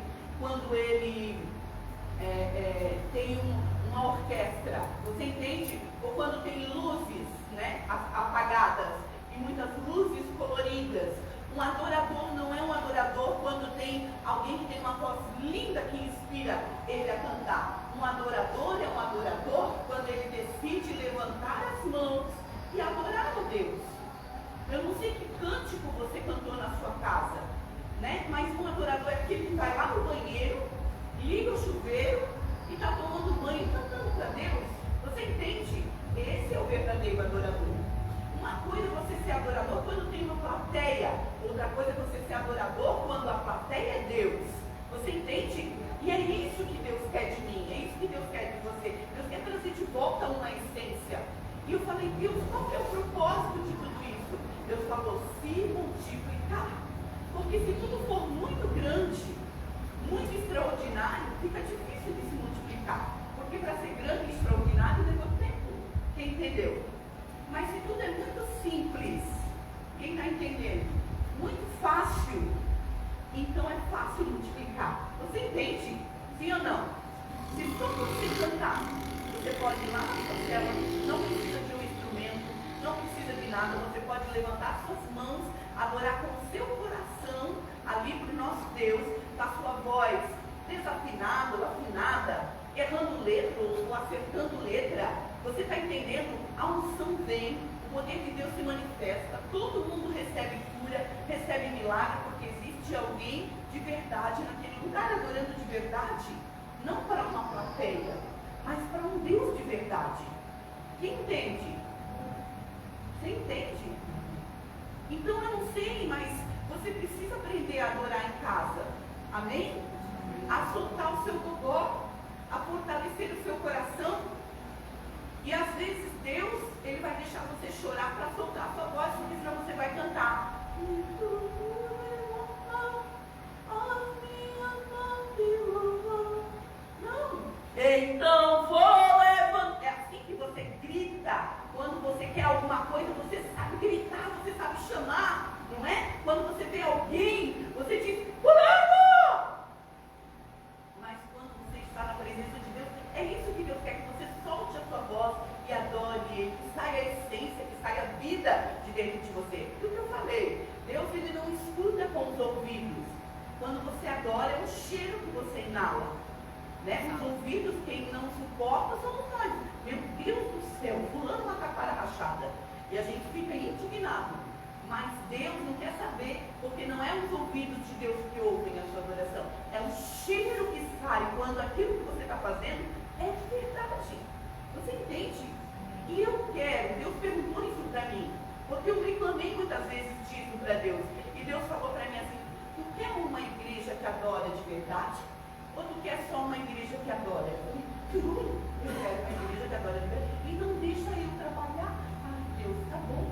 tem uma orquestra. Você entende? Ou quando tem luzes, né, apagadas e muitas luzes coloridas. Um adorador não é um adorador quando tem alguém que tem uma voz linda que inspira ele a cantar. Um adorador é um adorador quando ele decide levantar as mãos e adorar a Deus. Eu não sei que cântico você cantou na sua casa, né? Mas um adorador é aquele que vai lá no banheiro, liga o chuveiro e está tomando banho e cantando para Deus. Você entende? Esse é o verdadeiro adorador. Uma coisa é você ser adorador quando tem uma plateia. Outra coisa é você ser adorador quando a plateia é Deus. Você entende? E é isso que Deus quer de mim. É isso que Deus quer de você. Deus quer trazer de volta uma essência. E eu falei, Deus, qual que é o propósito de tudo isso? Deus falou, se multiplicar. Porque se tudo for muito grande, muito extraordinário, fica difícil de se multiplicar. Porque para ser grande e extraordinário leva tempo. Quem entendeu? Mas se tudo é muito simples, quem está entendendo? Muito fácil, então é fácil multiplicar. Você entende? Sim ou não? Se só você cantar, você pode ir lá na sua cela, não precisa de um instrumento, não precisa de nada, você pode levantar suas mãos, adorar com o seu coração ali para o nosso Deus, com a sua voz desafinada ou afinada, errando letra ou acertando letra. Você está entendendo? A unção vem, o poder de Deus se manifesta, todo mundo recebe cura, recebe milagre, porque existe alguém de verdade naquele lugar adorando de verdade, não para uma plateia, mas para um Deus de verdade. Quem entende? Você entende? Então eu não sei, mas você precisa aprender a adorar em casa. Amém? A soltar o seu gogó, a fortalecer o seu coração. E às vezes Deus, Ele vai deixar você chorar para soltar a sua voz, porque senão você vai cantar. Não, Então vou levantar. É assim que você grita. Quando você quer alguma coisa, você sabe gritar, você sabe chamar, não é? Quando você vê alguém, você diz, fulano! Mas quando você está na presença de Deus, é isso que Deus quer, que você solte a sua voz e adore Ele, que saia a essência, que saia a vida de dentro de você. E o que eu falei, Deus ele não escuta com os ouvidos. Quando você adora, é o cheiro que você inala. Né? Os ouvidos, quem não suporta somos nós. Meu Deus do céu, fulano uma taquara rachada. E a gente fica indignado. Mas Deus não quer saber, porque não é os ouvidos de Deus que ouvem a sua adoração. É o cheiro que sai quando aquilo que você está fazendo é de verdade. Você entende? E eu quero, Deus perguntou isso para mim, porque eu reclamei muitas vezes disso para Deus. E Deus falou para mim assim, tu quer uma igreja que adora de verdade? Ou tu quer só uma igreja que adora? Eu quero uma igreja que adora de verdade. Então deixa eu trabalhar. Ai Deus, tá bom.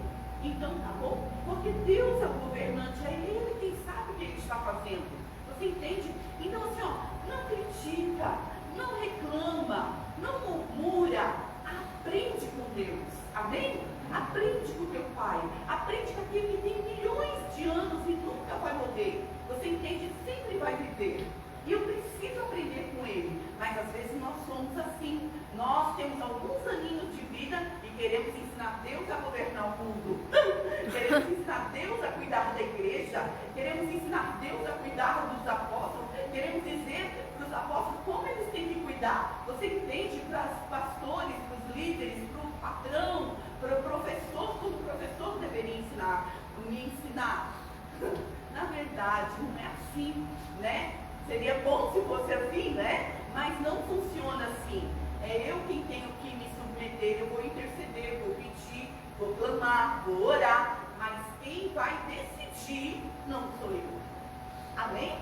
Então tá bom. Porque Deus é o governante, é Ele quem sabe o que Ele está fazendo. Você entende? Então assim, ó, não critica, não reclama, não murmura. Aprende com Deus. Amém? Aprende com teu pai. Aprende com aquele que tem milhões de anos e nunca vai morrer. Você entende? Sempre vai viver. E eu preciso aprender com ele. Mas às vezes nós somos assim. Nós temos alguns aninhos de vida e queremos ensinar Deus a governar o mundo. Queremos ensinar Deus a cuidar da igreja. Queremos ensinar Deus a cuidar dos apóstolos. Queremos dizer para os apóstolos como eles têm que cuidar. Você entende? Para os pastores, para os líderes, para o patrão, para o professor, como o professor deveria me ensinar. Na verdade, não é assim, né? Seria bom se fosse assim, né? Mas não funciona assim. É eu quem tenho que me submeter, eu vou interceder, vou pedir, vou clamar, vou orar. Mas quem vai decidir não sou eu. Amém?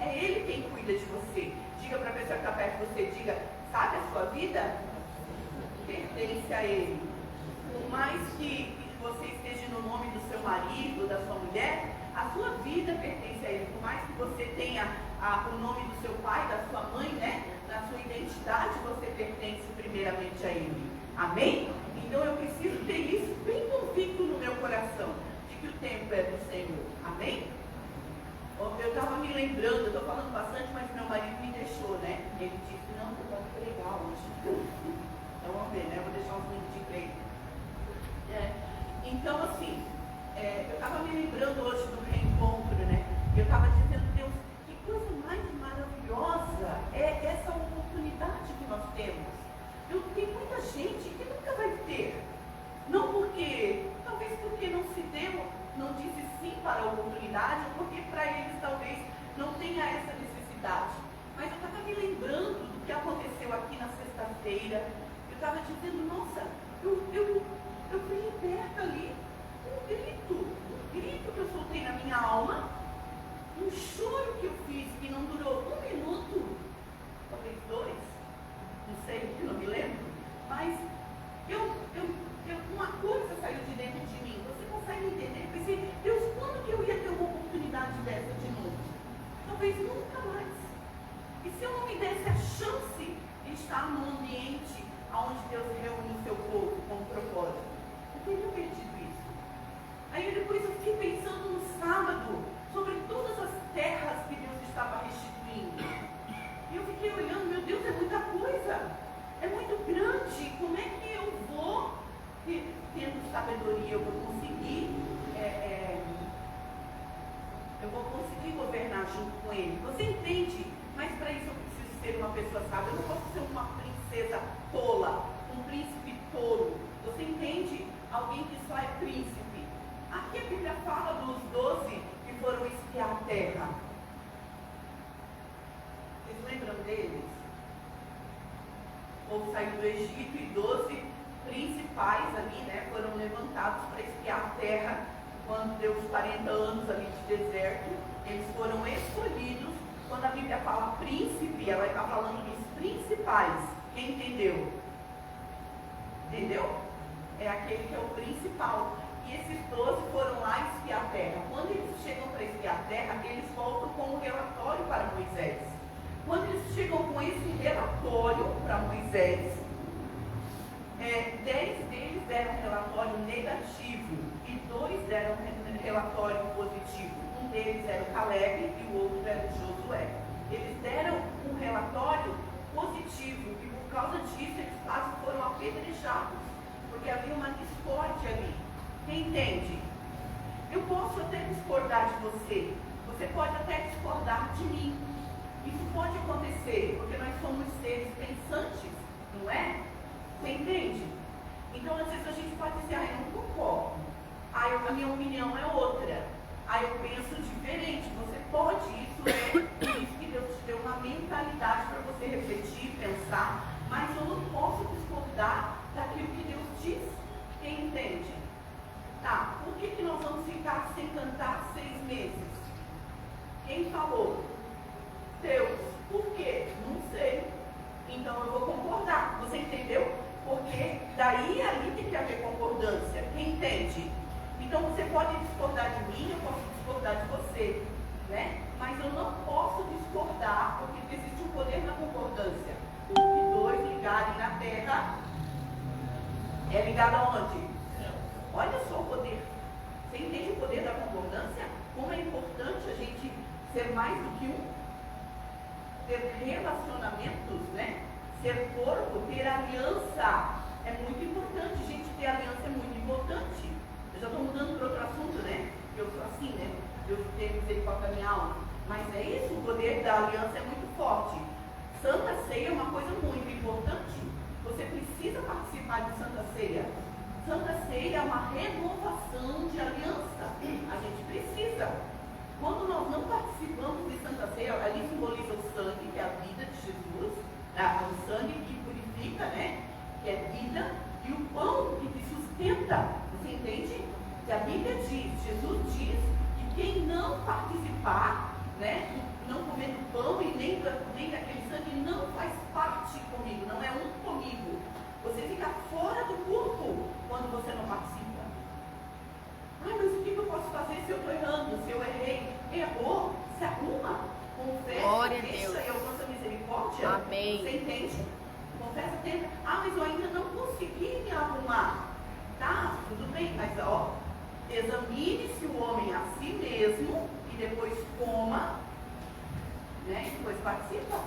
É Ele quem cuida de você. Diga para a pessoa que está perto de você, diga, sabe a sua vida? Pertence a Ele. Por mais que você esteja no nome do seu marido, da sua mulher, a sua vida pertence a Ele. Por mais que você tenha o nome do seu pai, da sua mãe, né? Na sua identidade, você pertence primeiramente a Ele. Amém? Então eu preciso ter isso bem convicto no meu coração, de que o tempo é do Senhor. Amém? Eu estava me lembrando, eu estou falando bastante, mas meu marido me deixou, né? Ele disse, não, eu vou pregar hoje. Então vamos ver, né? Eu vou deixar uns minutinhos para ele. Então assim, eu estava me lembrando hoje do reencontro, né? Eu estava dizendo, Deus, que coisa mais maravilhosa é essa oportunidade que nós temos. Tem muita gente que nunca vai ter. Não porque, talvez porque não se deu, não disse sim para a oportunidade, ou porque para eles talvez não tenha essa necessidade. Mas eu estava me lembrando do que aconteceu aqui na sexta-feira. Eu estava dizendo, nossa, eu fui liberta ali, um grito que eu soltei na minha alma, um choro que eu fiz que não durou 1 minuto, talvez 2, não sei, eu não me lembro, mas uma coisa saiu de dentro de mim. Você consegue entender? Eu pensei, Deus, quando que eu ia ter uma oportunidade dessa de novo? Talvez nunca mais. E se eu não me desse a chance de estar num ambiente onde Deus reúne o seu povo com um propósito, eu teria perdido isso. Aí depois eu fiquei pensando no sábado sobre todas as terras que Deus estava restituindo. E eu fiquei olhando, meu Deus, é muita coisa. É muito grande. Como é que eu vou, tendo sabedoria, eu vou conseguir governar junto com Ele? Você entende? Mas para isso eu preciso ser uma pessoa sábia. Eu não posso ser uma princesa tola, um príncipe tolo. Você entende? Alguém que só é príncipe. Aqui a Bíblia fala dos 12 que foram espiar a terra. Vocês lembram deles? O povo saiu do Egito e 12 principais ali, né, foram levantados para espiar a terra. Quando deu os 40 anos ali de deserto, eles foram escolhidos. Quando a Bíblia fala príncipe, ela está falando dos principais. Quem entendeu? Entendeu? É aquele que é o principal. E esses 12 foram lá espiar a terra. Quando eles chegam para espiar a terra, eles voltam com um relatório para Moisés. Quando eles chegam com esse relatório para Moisés, 10 deles deram relatório negativo e 2 deram relatório positivo. Um deles era o Caleb e o outro era o Josué. Eles deram um relatório positivo e por causa disso eles quase foram apedrejados, porque havia uma discórdia ali. Quem entende? Eu posso até discordar de você, você pode até discordar de mim. Isso pode acontecer, porque nós somos seres pensantes, não é? Você entende? Então, às vezes a gente pode dizer, eu não concordo. A minha opinião é outra. Eu penso diferente. Você pode, isso que Deus te deu uma mentalidade para você refletir, pensar, mas eu não posso discordar daquilo que Deus diz. Quem entende? Tá, por que nós vamos ficar sem cantar 6 meses? Quem falou? Deus. Por quê? Não sei. Então eu vou concordar. Você entendeu? Porque daí ali tem que haver concordância. Quem entende? Então você pode discordar de mim, eu posso discordar de você, né? Mas eu não posso discordar, porque existe um poder na concordância. O que 2 ligarem na terra é ligado aonde? Olha só o poder. Você entende o poder da concordância? Como é importante a gente ser mais do que um? Ter relacionamentos, né? Ser corpo, ter aliança é muito importante. Gente, ter aliança é muito importante. Eu já estou mudando para outro assunto, né? Eu sou assim, né? Eu tenho misericórdia da minha alma. Mas é isso, o poder da aliança é muito forte. Santa Ceia é uma coisa muito importante. Você precisa participar de Santa Ceia. Santa Ceia é uma renovação de aliança. A gente precisa. Quando nós não participamos de Santa Ceia, ali simboliza o sangue, que é a vida de Jesus, o sangue que purifica, né? Que é vida, e o pão que te sustenta. Você entende? Que a Bíblia diz, Jesus diz, que quem não participar, né? Não comer do pão e nem daquele sangue, não faz parte comigo, não é um comigo. Você fica fora do corpo quando você não participa. Mas o que eu posso fazer se eu estou errando? Se eu errei? Errou? Se arruma? Confessa, deixa e alcança misericórdia. Amém. Você entende? Confessa, tenta. Mas eu ainda não consegui me arrumar. Tá, tudo bem, mas examine-se o homem a si mesmo e depois coma, né? E depois participa.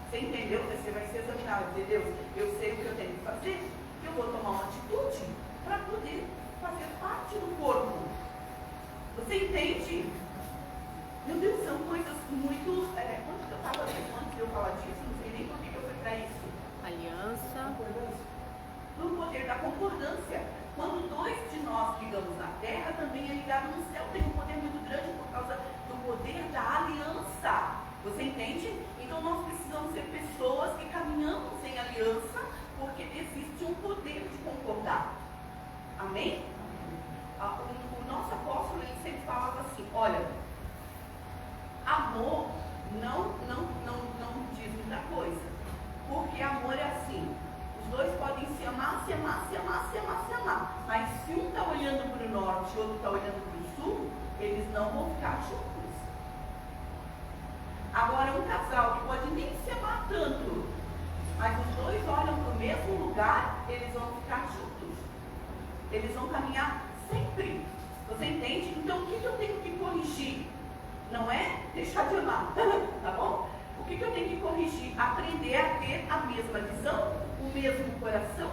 Você entendeu? Você vai se examinar, vai dizer, Deus, eu sei o que eu tenho que fazer, eu vou tomar uma atitude para poder fazer parte do corpo. Você entende? Meu Deus, são coisas muito... Quando eu estava antes de eu falar disso, não sei nem por que eu fui para isso. Aliança. No poder da concordância. Quando 2 de nós ligamos na terra, também é ligado no céu. Tem um poder muito grande por causa do poder da aliança. Você entende? Então nós precisamos ser pessoas que caminhamos em aliança, porque existe um poder de concordar. Amém? O nosso apóstolo, ele sempre falava assim, olha, amor não diz muita coisa. Porque amor é assim, os 2 podem se amar. Mas se um está olhando para o norte e o outro está olhando para o sul, eles não vão ficar juntos. Agora, um casal que pode nem se amar tanto, mas os 2 olham para o mesmo lugar, eles vão ficar juntos. Eles vão caminhar sempre. Você entende? Então, o que eu tenho que corrigir? Não é deixar de amar, tá bom? O que eu tenho que corrigir? Aprender a ter a mesma visão, o mesmo coração,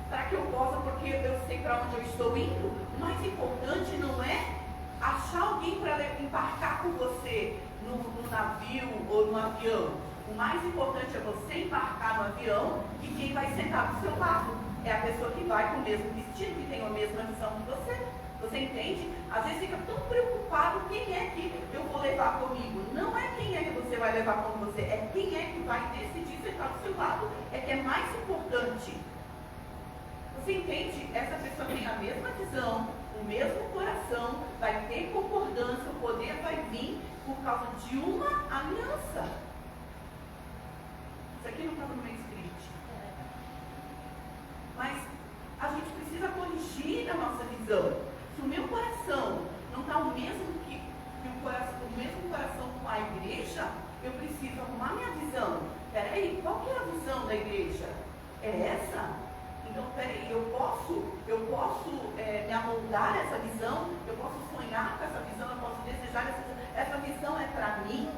para que eu possa, porque eu sei para onde eu estou indo. O mais importante não é achar alguém para embarcar com você no navio ou no avião. O mais importante é você embarcar no avião e quem vai sentar do seu lado é a pessoa que vai com o mesmo destino, que tem a mesma visão que você. Você entende? Às vezes fica tão preocupado quem é que eu vou levar comigo. Não é quem é que você vai levar com você, é quem é que vai decidir sentar do seu lado. É que é mais importante. Você entende? Essa pessoa tem a mesma visão, o mesmo coração, vai ter concordância, o poder vai vir por causa de uma aliança. Isso aqui não está no meu script. Mas a gente precisa corrigir a nossa visão. Se o meu coração não está o mesmo coração com a igreja, eu preciso arrumar minha É essa? Então, peraí, eu posso me amoldar essa visão, eu posso sonhar com essa visão, eu posso desejar essa visão é para mim?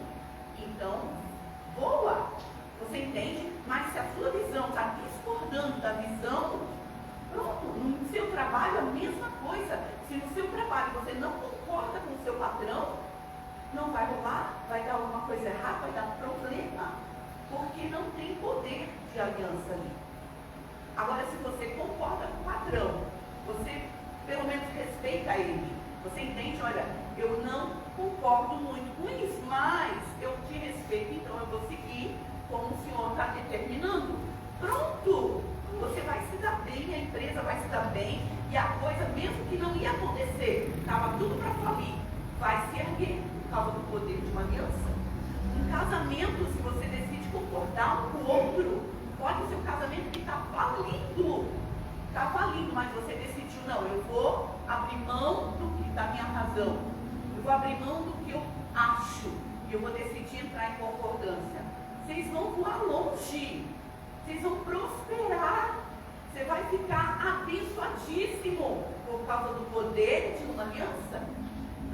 Então, boa! Você entende? Mas se a sua visão está discordando da visão, pronto, no seu trabalho a mesma coisa. Se no seu trabalho você não concorda com o seu patrão, não vai rolar, vai dar alguma coisa errada, vai dar problema, porque não tem poder de aliança ali. Agora, se você concorda com o patrão, você pelo menos respeita ele, você entende, olha, eu não concordo muito com isso, mas eu te respeito, então eu vou seguir como o senhor está determinando. Pronto! Você vai se dar bem, a empresa vai se dar bem, e a coisa, mesmo que não ia acontecer, estava tudo para falir, vai se erguer por causa do poder de uma aliança. Um casamento, se você decide concordar um com o outro, pode ser um casamento que está falindo, mas você decidiu, não, eu vou abrir mão da minha razão, eu vou abrir mão do que eu acho, e eu vou decidir entrar em concordância. Vocês vão voar longe, vocês vão prosperar, você vai ficar abençoadíssimo por causa do poder de uma aliança.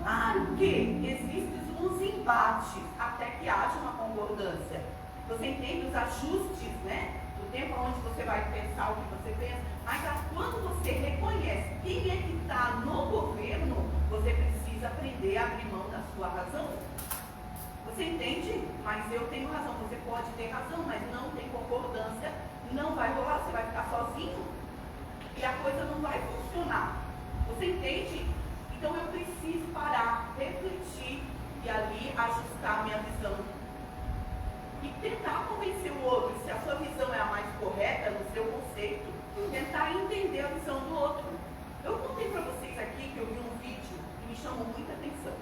Claro que existem uns embates até que haja uma concordância. Você entende os ajustes, né? O tempo onde você vai pensar o que você pensa, mas quando você reconhece quem é que está no governo, você precisa aprender a abrir mão da sua razão. Você entende? Mas eu tenho razão. Você pode ter razão, mas não tem concordância, não vai rolar, você vai ficar sozinho e a coisa não vai funcionar. Você entende? Então eu preciso parar, refletir e ali ajustar a minha visão e tentar convencer o outro. Se a sua visão é a mais correta no seu conceito, tentar entender a visão do outro. Eu contei para vocês aqui que eu vi um vídeo que me chamou muita atenção.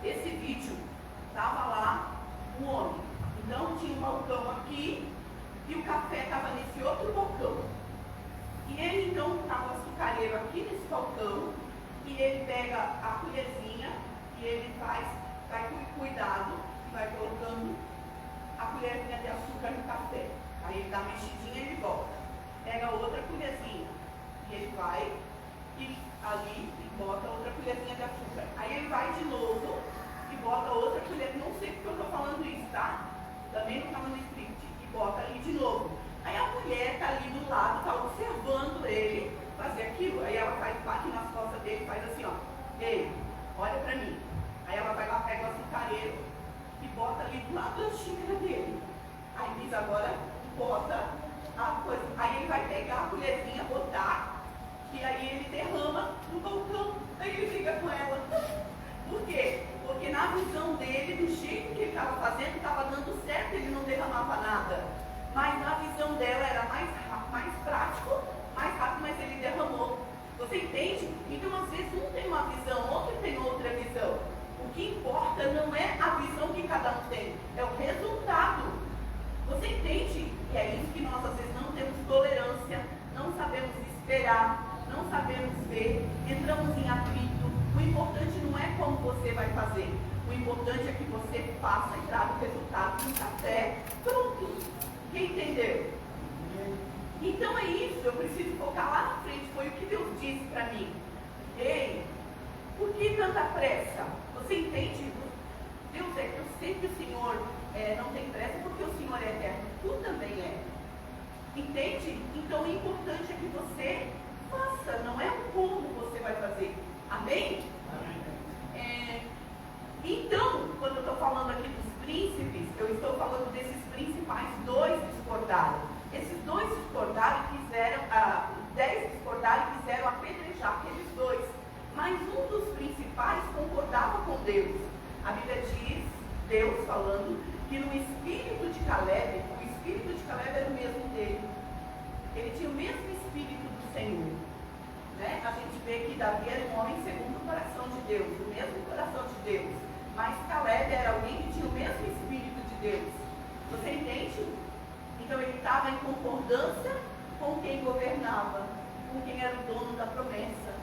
Esse vídeo estava lá um homem. Então tinha um balcão aqui e o café estava nesse outro balcão. E ele então estava açucareiro aqui nesse balcão e ele pega a colherzinha e ele vai com cuidado e vai colocando a colherzinha de açúcar no café. Aí ele dá uma mexidinha e ele volta. Pega outra colherzinha e ele vai ali e bota outra colherzinha de açúcar. Aí ele vai de novo e bota outra colher, não sei porque eu estou falando isso, tá? Também não estava no script. E bota ali de novo. Aí a mulher está ali do lado, está observando ele fazer aquilo. Aí ela bate nas costas dele e faz assim, ó. Ei, olha para mim. Aí ela vai lá, pega o açucareiro e bota ali do lado da xícara dele. Aí diz agora, bota a coisa. Aí ele vai pegar a colherzinha, botar, e aí ele derrama no balcão. Aí ele fica com ela. Por quê? Porque na visão dele, do jeito que ele estava fazendo, estava dando certo, ele não derramava nada. Mas na visão dela era mais prático, mais rápido, mas ele derramou. Você entende? Então, às vezes, um tem uma visão, outro tem outra visão. O que importa não é a visão que cada um tem, é o resultado. Você entende? E é isso que nós, às vezes, não temos tolerância, não sabemos esperar, não sabemos ver, entramos em atrito. O importante não é como você vai fazer. O importante é que você faça e traga o resultado no café. Pronto. Quem entendeu? Então é isso. Eu preciso focar lá na frente. Foi o que Deus disse para mim. Ei, por que tanta pressa? Você entende? Deus, eu sei que o Senhor não tem pressa porque o Senhor é eterno. Tu também é. Entende? Então o importante é que você faça. Não é o como você vai fazer. Amém? Então, quando eu estou falando aqui dos príncipes, eu estou falando desses principais dois discordaram. Esses dois discordaram e quiseram, 10 discordaram e quiseram apedrejar aqueles dois. Mas um dos principais concordava com Deus. A Bíblia diz, Deus falando, que no espírito de Caleb, o espírito de Caleb era o mesmo dele. Ele tinha o mesmo espírito do Senhor. Né? A gente vê que Davi era um homem segundo o coração de Deus, o mesmo coração de Deus. Mas Caleb era alguém que tinha o mesmo espírito de Deus. Você entende? Então ele estava em concordância com quem governava, com quem era o dono da promessa.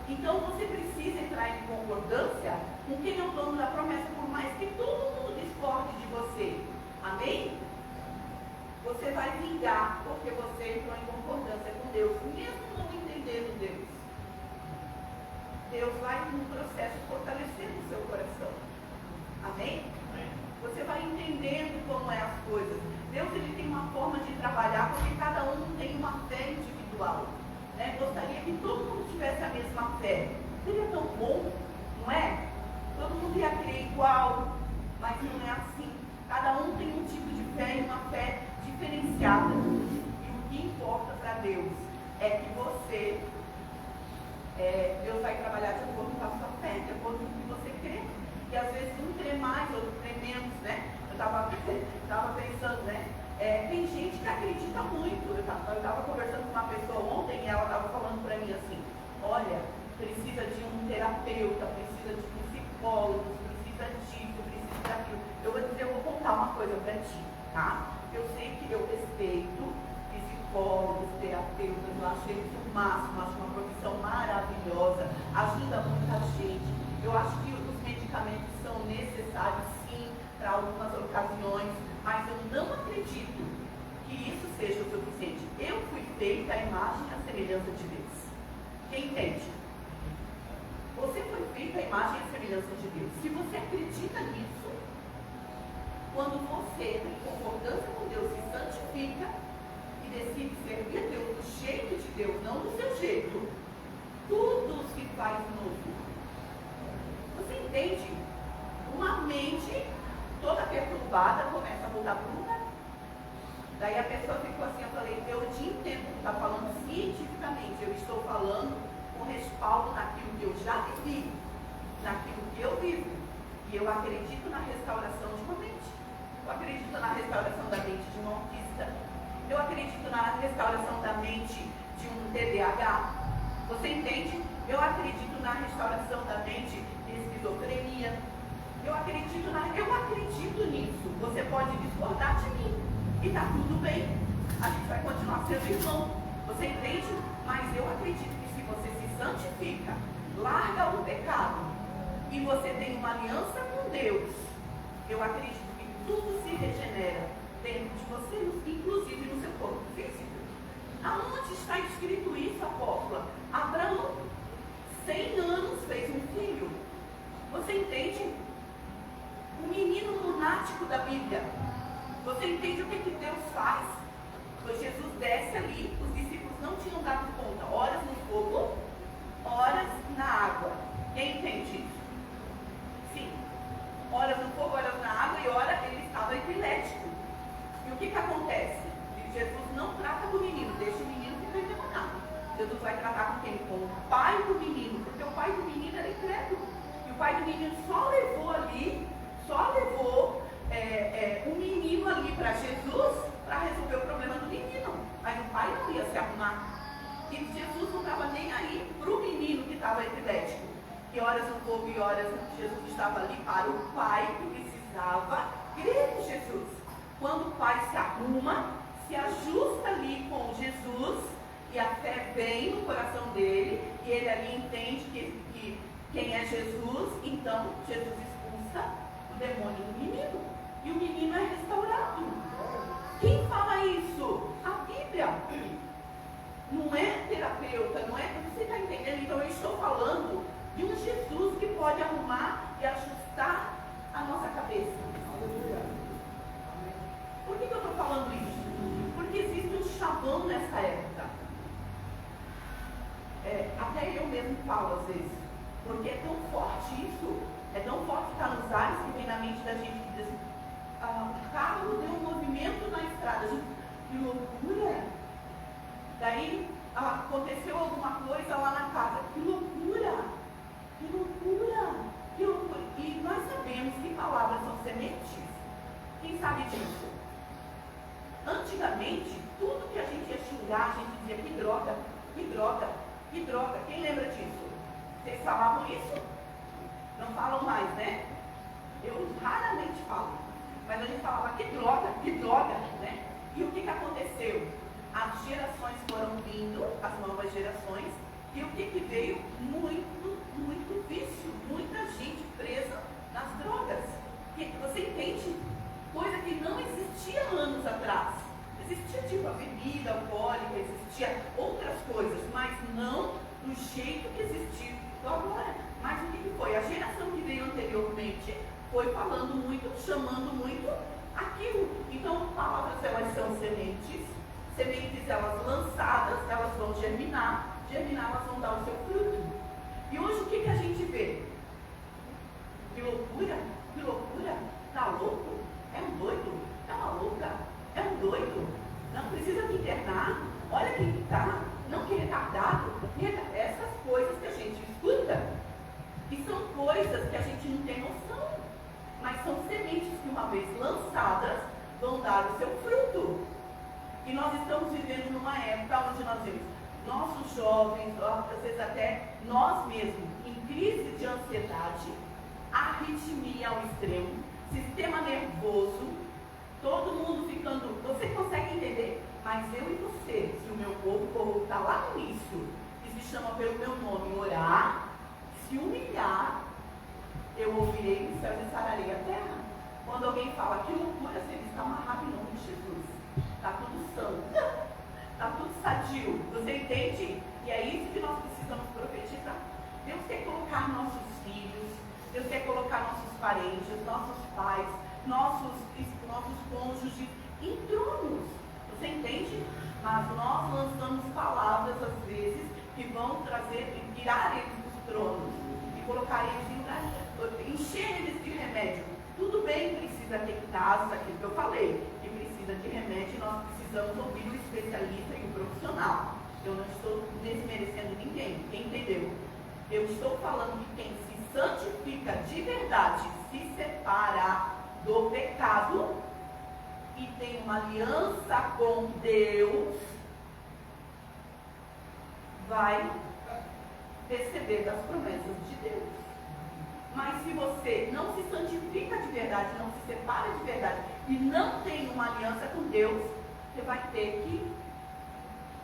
Então você precisa entrar em concordância com quem é o dono da promessa, por mais que todo mundo discorde de você. Amém? Você vai vingar porque você entrou em concordância com Deus, mesmo não entendendo Deus. Deus vai num processo fortalecendo o seu coração. Amém? Você vai entendendo como é as coisas. Deus ele tem uma forma de trabalhar porque cada um tem uma fé individual. Né? Gostaria que todo mundo tivesse a mesma fé. Seria tão bom, não é? Todo mundo ia crer igual, mas não é assim. Cada um tem um tipo de fé e uma fé diferenciada. E o que importa para Deus é que você, Deus vai trabalhar de acordo com a sua fé, de acordo com o que você crê. E às vezes um crê mais, outro crê menos, né? Eu estava pensando, né? Tem gente que acredita muito. Eu estava conversando com uma pessoa ontem e ela estava falando para mim assim, olha, precisa de um terapeuta, precisa de um psicólogo, precisa disso, precisa daquilo. Eu vou dizer, eu vou contar uma coisa para ti, tá? Eu sei que eu respeito psicólogos, terapeutas, eu acho eles o máximo, acho uma profissão maravilhosa, ajuda muita gente. Eu acho que os medicamentos são necessários sim para algumas ocasiões, mas eu não acredito que isso seja o suficiente. Eu fui feita à imagem e à semelhança de Deus. Quem entende? Você foi feita à imagem e à semelhança de Deus. Se você acredita nisso, quando você, em concordância com Deus, se santifica e decide servir a Deus do jeito de Deus, não do seu jeito, tudo se faz novo. Você entende? Uma mente toda perturbada começa a voltar para o lugar. Daí a pessoa ficou assim, eu falei, eu te entendo, tu está falando cientificamente, eu estou falando com respaldo naquilo que eu já vivi, naquilo que eu vivo. E eu acredito na restauração de uma mente. Eu acredito na restauração da mente de um autista. Eu acredito na restauração da mente de um TDAH. Você entende? Eu acredito na restauração da mente de esquizofrenia. Eu acredito nisso. Você pode discordar de mim. E está tudo bem. A gente vai continuar sendo irmão. Você entende? Mas eu acredito que se você se santifica, larga o pecado e você tem uma aliança com Deus, eu acredito que tudo se regenera dentro de você, inclusive no seu corpo físico. Aonde está escrito isso, apóstola? Abraão, 100 anos, fez um filho. Você entende? O menino lunático da Bíblia. Você entende o que Deus faz? Quando Jesus desce ali, os discípulos não tinham dado conta. Horas no fogo, horas na água. Quem entende isso? Sim. Horas no fogo, horas na água e hora ele estava epilético. E o que acontece? Jesus não trata com o menino, deixa o menino ficar endemoniado. Jesus vai tratar com quem? Com o pai do menino, porque o pai do menino era incrédulo. E o pai do menino só levou o menino ali para Jesus para resolver o problema do menino. Mas o pai não ia se arrumar. E Jesus não estava nem aí para o menino que estava epilético. E horas no fogo e horas Jesus estava ali para o pai que precisava crer em Jesus. Quando o pai se arruma, se ajusta ali com Jesus e a fé vem no coração dele e ele ali entende que quem é Jesus, então Jesus expulsa o demônio do menino e o menino é restaurado. Quem fala isso? A Bíblia. Não é terapeuta, não é? Você está entendendo? Então eu estou falando de um Jesus que pode arrumar e ajustar a nossa cabeça. Por que eu estou falando isso? Porque existe um chavão nessa época. Até eu mesmo falo às vezes. Porque é tão forte isso. É tão forte estar nos ares que vem na mente da gente que diz assim, o carro deu um movimento na estrada. Gente, que loucura! Daí aconteceu alguma coisa lá na casa. Que loucura! Que loucura! Que loucura! E nós sabemos que palavras são sementes. Quem sabe disso? Antigamente, tudo que a gente ia xingar, a gente dizia que droga, que droga, que droga. Quem lembra disso? Vocês falavam isso? Não falam mais, né? Eu raramente falo. Mas a gente falava que droga, né? E o que aconteceu? As gerações foram vindo, as novas gerações, e o que veio? Muito vício, muita gente presa nas drogas. Você entende? Coisa que não existia anos atrás. Existia tipo a bebida alcoólica, existia outras coisas, mas não do jeito que existiu agora. Mas o que foi? A geração que veio anteriormente foi falando muito, chamando muito aquilo. Então, palavras, elas são sementes, sementes elas lançadas, elas vão germinar, elas vão dar o seu fruto. E hoje o que a gente vê? Que loucura, que loucura, tá louco? É um doido, é uma louca, é um doido, não precisa me internar, olha quem está, não que retardado, essas coisas que a gente escuta, e são coisas que a gente não tem noção, mas são sementes que uma vez lançadas vão dar o seu fruto. E nós estamos vivendo numa época onde nós vemos nossos jovens, às vezes até nós mesmos, em crise de ansiedade, arritmia ao extremo, sistema nervoso, todo mundo ficando, você consegue entender? Mas eu e você, se o meu corpo for voltar lá no início, que se chama pelo meu nome, orar, se humilhar, eu ouvirei dos céus e sararei a terra. Quando alguém fala, que loucura, você está amarrado em nome de Jesus, está tudo são, está tudo sadio, você entende? E é isso que nós precisamos profetizar. Deus quer colocar nossos filhos, Deus quer colocar nossos parentes, nossos pais, nossos cônjuges em tronos. Você entende? Mas nós lançamos palavras às vezes que vão trazer, tirar eles dos tronos e colocar eles em lugar, encher eles de remédio. Tudo bem, precisa ter casos, aquilo que eu falei, que precisa de remédio, e nós precisamos ouvir o especialista e o profissional. Eu não estou desmerecendo ninguém, quem entendeu? Eu estou falando que quem se santifica de verdade, se separa do pecado e tem uma aliança com Deus, vai receber das promessas de Deus. Mas se você não se santifica de verdade, não se separa de verdade e não tem uma aliança com Deus, você vai ter que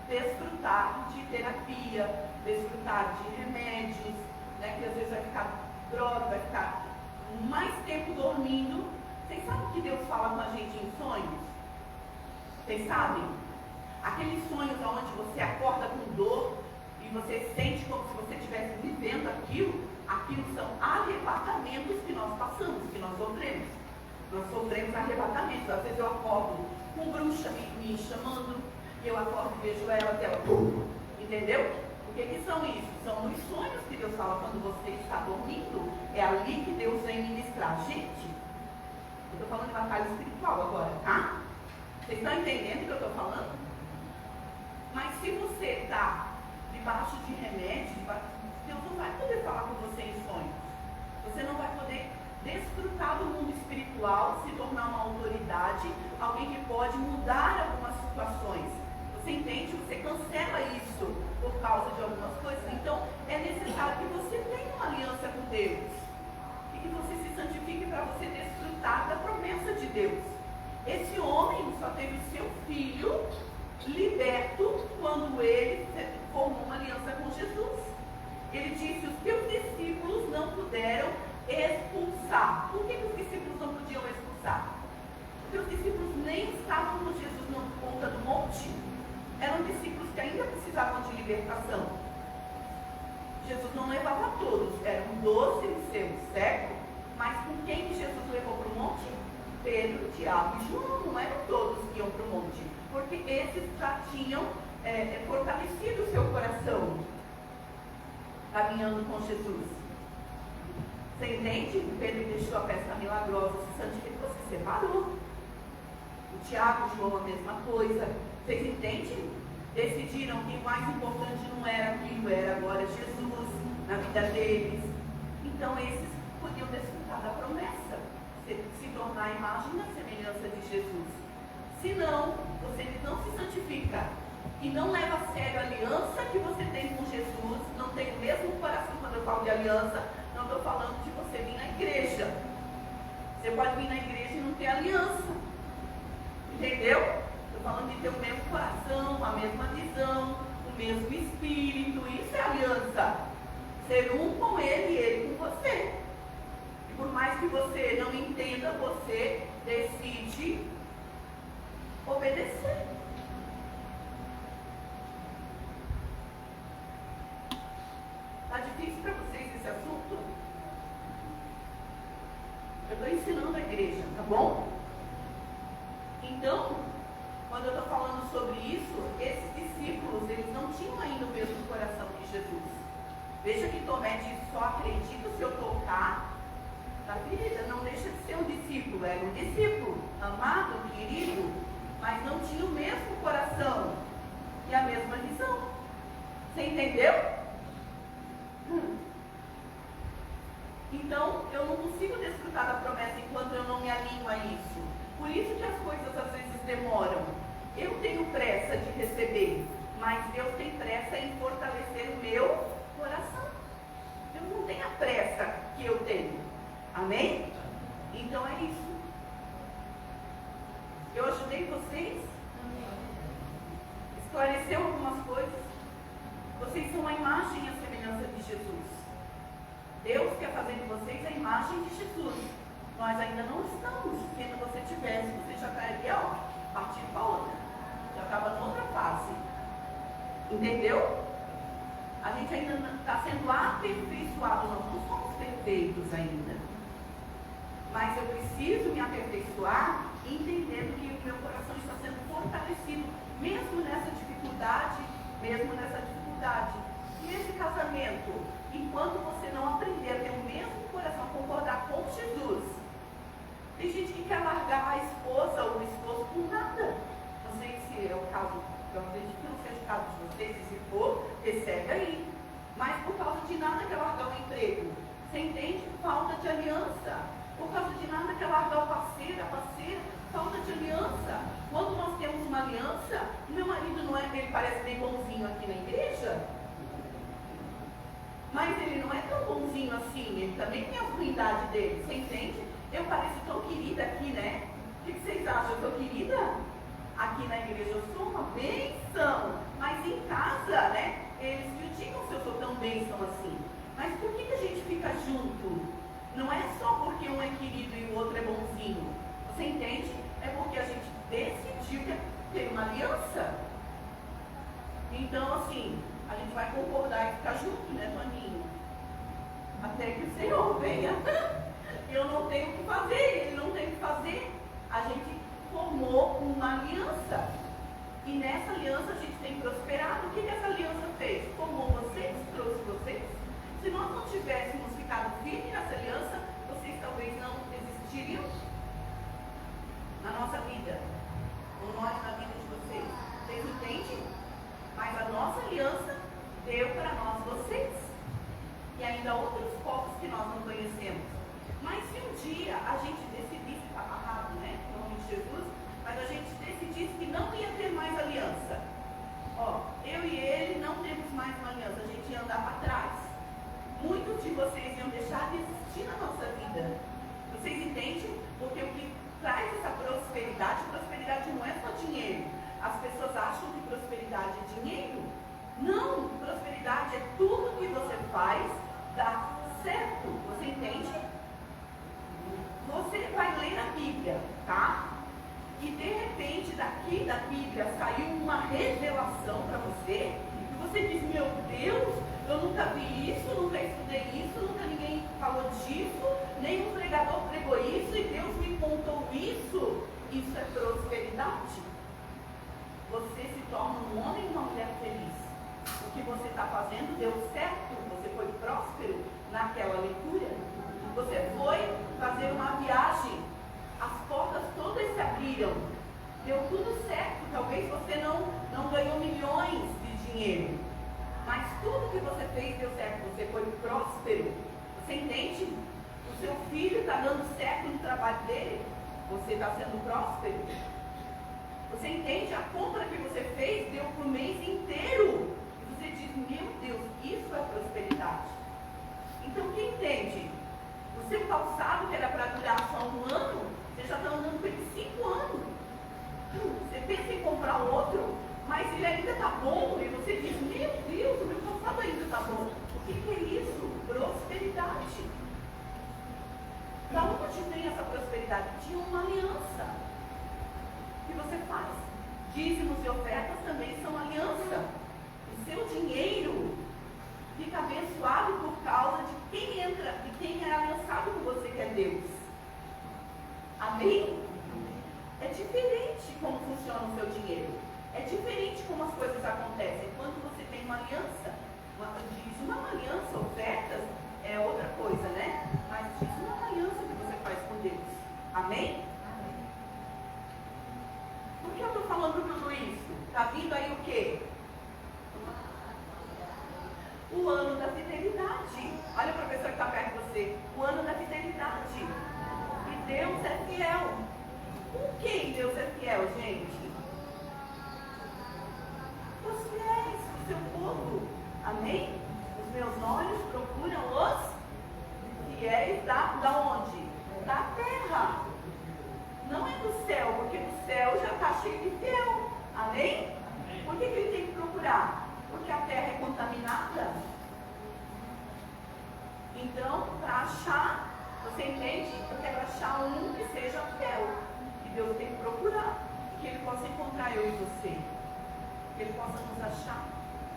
desfrutar de terapia, desfrutar de remédios, né, que às vezes vai ficar droga, vai ficar mais tempo dormindo. Vocês sabem que Deus fala com a gente em sonhos? Vocês sabem? Aqueles sonhos onde você acorda com dor e você sente como se você estivesse vivendo aquilo são arrebatamentos que nós passamos, que nós sofremos. Nós sofremos arrebatamentos. Às vezes eu acordo com bruxa me chamando, e eu acordo e vejo ela até ela. Entendeu? O que são isso? São os sonhos que Deus fala quando você está dormindo. É ali que Deus vem ministrar. Gente, eu estou falando de batalha espiritual agora, tá? Vocês estão entendendo o que eu estou falando? Mas se você está debaixo de remédio, Deus não vai poder falar com você em sonhos. Você não vai poder desfrutar do mundo espiritual, se tornar uma autoridade, alguém que pode mudar algumas situações. Você entende? Você cancela isso por causa de algumas coisas. Então, é necessário que você tenha uma aliança com Deus. E que você se santifique para você desfrutar da promessa de Deus. Esse homem só teve o seu filho liberto quando ele formou uma aliança com Jesus. Ele disse, os teus discípulos não puderam expulsar. Por que os discípulos não podiam expulsar? Porque os discípulos nem estavam com Jesus na ponta do monte. Eram discípulos que ainda precisavam de libertação. Jesus não levava todos, eram 12 os seus, certo? Mas com quem que Jesus levou para o monte? Pedro, Tiago e João. Não eram todos que iam para o monte, porque esses já tinham fortalecido o seu coração, caminhando com Jesus. Você entende? Pedro deixou a pesca milagrosa, se santificou, se separou. O Tiago e João a mesma coisa. Vocês entendem? Decidiram que o mais importante não era aquilo, era agora Jesus na vida deles. Então esses podiam desfrutar da promessa, se tornar a imagem e a semelhança de Jesus. Se não, você não se santifica e não leva a sério a aliança que você tem com Jesus, não tem o mesmo coração. Quando eu falo de aliança, não estou falando de você vir na igreja. Você pode vir na igreja e não ter aliança. Entendeu? Estou falando de ter o mesmo coração, a mesma visão, o mesmo espírito. Isso é aliança. Ser um com ele e ele com você. E por mais que você não entenda, você decide obedecer. Está difícil para vocês esse assunto? Eu estou ensinando a igreja, tá bom? Então, quando eu estou falando sobre isso, esses discípulos, eles não tinham ainda o mesmo coração que Jesus. Veja que Tomé disse, só acredito se eu tocar na ferida. Não deixa de ser um discípulo, era um discípulo, amado, querido, mas não tinha o mesmo coração e a mesma visão. Você entendeu? Então, eu não consigo desfrutar da promessa enquanto eu não me alinho a isso. Por isso que as coisas às vezes demoram. Eu tenho pressa de receber, mas Deus tem pressa em fortalecer o meu coração. Deus não tem a pressa que eu tenho. Amém? Então é isso. Eu ajudei vocês? Esclareceu algumas coisas? Vocês são a imagem e a semelhança de Jesus. Deus quer fazer de vocês a imagem de Jesus. Nós ainda não estamos. Se você tivesse, você já estaria, ó, partindo para outra. Já estava em outra fase. Entendeu? A gente ainda está sendo aperfeiçoado. Nós não somos perfeitos ainda. Mas eu preciso me aperfeiçoar entendendo que o meu coração está sendo fortalecido. Mesmo nessa dificuldade. E esse casamento, enquanto você não aprender a ter o mesmo coração, concordar com Jesus, tem gente que quer largar a esposa ou o esposo por nada. Não sei se é o caso, eu acredito que não seja o caso de vocês, e se for, recebe aí. Mas por causa de nada quer largar o emprego. Você entende? Falta de aliança. Por causa de nada quer largar o parceiro, a parceira, falta de aliança. Quando nós temos uma aliança, o meu marido não é, ele parece bem bonzinho aqui na igreja, mas ele não é tão bonzinho assim, ele também tem a ruindade dele, você entende? Eu pareço tão querida aqui, né? O que vocês acham? Eu sou querida? Aqui na igreja eu sou uma bênção, mas em casa, né? Eles criticam se eu sou tão bênção assim. Mas por que a gente fica junto? Não é só porque um é querido e o outro é bonzinho. Você entende? É porque a gente decidiu ter uma aliança. Então, assim, a gente vai concordar e ficar junto, né, Toninho? Até que o Senhor venha. Eu não tenho o que fazer, ele não tem o que fazer. A gente formou uma aliança. E nessa aliança a gente tem prosperado. O que essa aliança fez? Formou vocês, trouxe vocês. Se nós não tivéssemos ficado firmes nessa aliança, vocês talvez não existiriam na nossa vida, ou nós na vida de vocês. Vocês entendem? Mas a nossa aliança deu para nós vocês. E ainda outros povos que nós não conhecemos. Mas se um dia a gente decidisse, está amarrado, né? Em nome de Jesus, mas a gente decidisse que não ia ter mais aliança. Ó, eu e ele não temos mais uma aliança, a gente ia andar para trás. Muitos de vocês iam deixar de existir na nossa vida. Vocês entendem? Porque o que traz essa prosperidade não é só dinheiro. As pessoas acham que prosperidade é dinheiro. Não, prosperidade é tudo que você faz dar certo. Você entende? Você vai ler a Bíblia, tá? E de repente daqui da Bíblia saiu uma revelação para você. E você diz, meu Deus, eu nunca vi isso, nunca estudei isso, nunca ninguém falou disso, nenhum pregador pregou isso e Deus me contou isso. Isso é prosperidade. Você se torna um homem e uma mulher feliz. O que você está fazendo deu certo, você foi próspero naquela leitura. Você foi fazer uma viagem, as portas todas se abriram, deu tudo certo. Talvez você não ganhou milhões de dinheiro, mas tudo que você fez deu certo, você foi próspero. Você entende? O seu filho está dando certo no trabalho dele, você está sendo próspero. Você entende? A compra que você fez deu para o mês inteiro. E você diz, meu Deus, isso é prosperidade. Então, quem entende? O seu calçado, que era para durar só um ano, você já está andando com ele 5 anos. Você pensa em comprar outro, mas ele ainda está bom. E você diz, meu Deus, o meu calçado ainda está bom. O que é isso? Prosperidade. Da onde vem essa prosperidade? De uma aliança que você faz. Dízimos e ofertas também são aliança. Amém? É diferente como funciona o seu dinheiro. É diferente como as coisas acontecem. Quando você tem uma aliança, uma aliança, ofertas, é outra coisa, né? Mas diz uma aliança que você faz com Deus. Amém? Por que eu estou falando tudo isso? Está vindo aí o quê? O ano da fidelidade. Olha para a pessoa que está perto de você. O ano da fidelidade. E Deus é fiel. Com quem Deus é fiel, gente? Os fiéis, o seu povo. Amém? Os meus olhos procuram os fiéis da onde? Da terra. Não é do céu, porque no céu já está cheio de fiel. Amém? Por que ele tem que procurar? Porque a terra é contaminada. Então, para achar, você entende? Eu quero achar um que seja fiel. E Deus tem que procurar. Que ele possa encontrar eu e você. Que ele possa nos achar.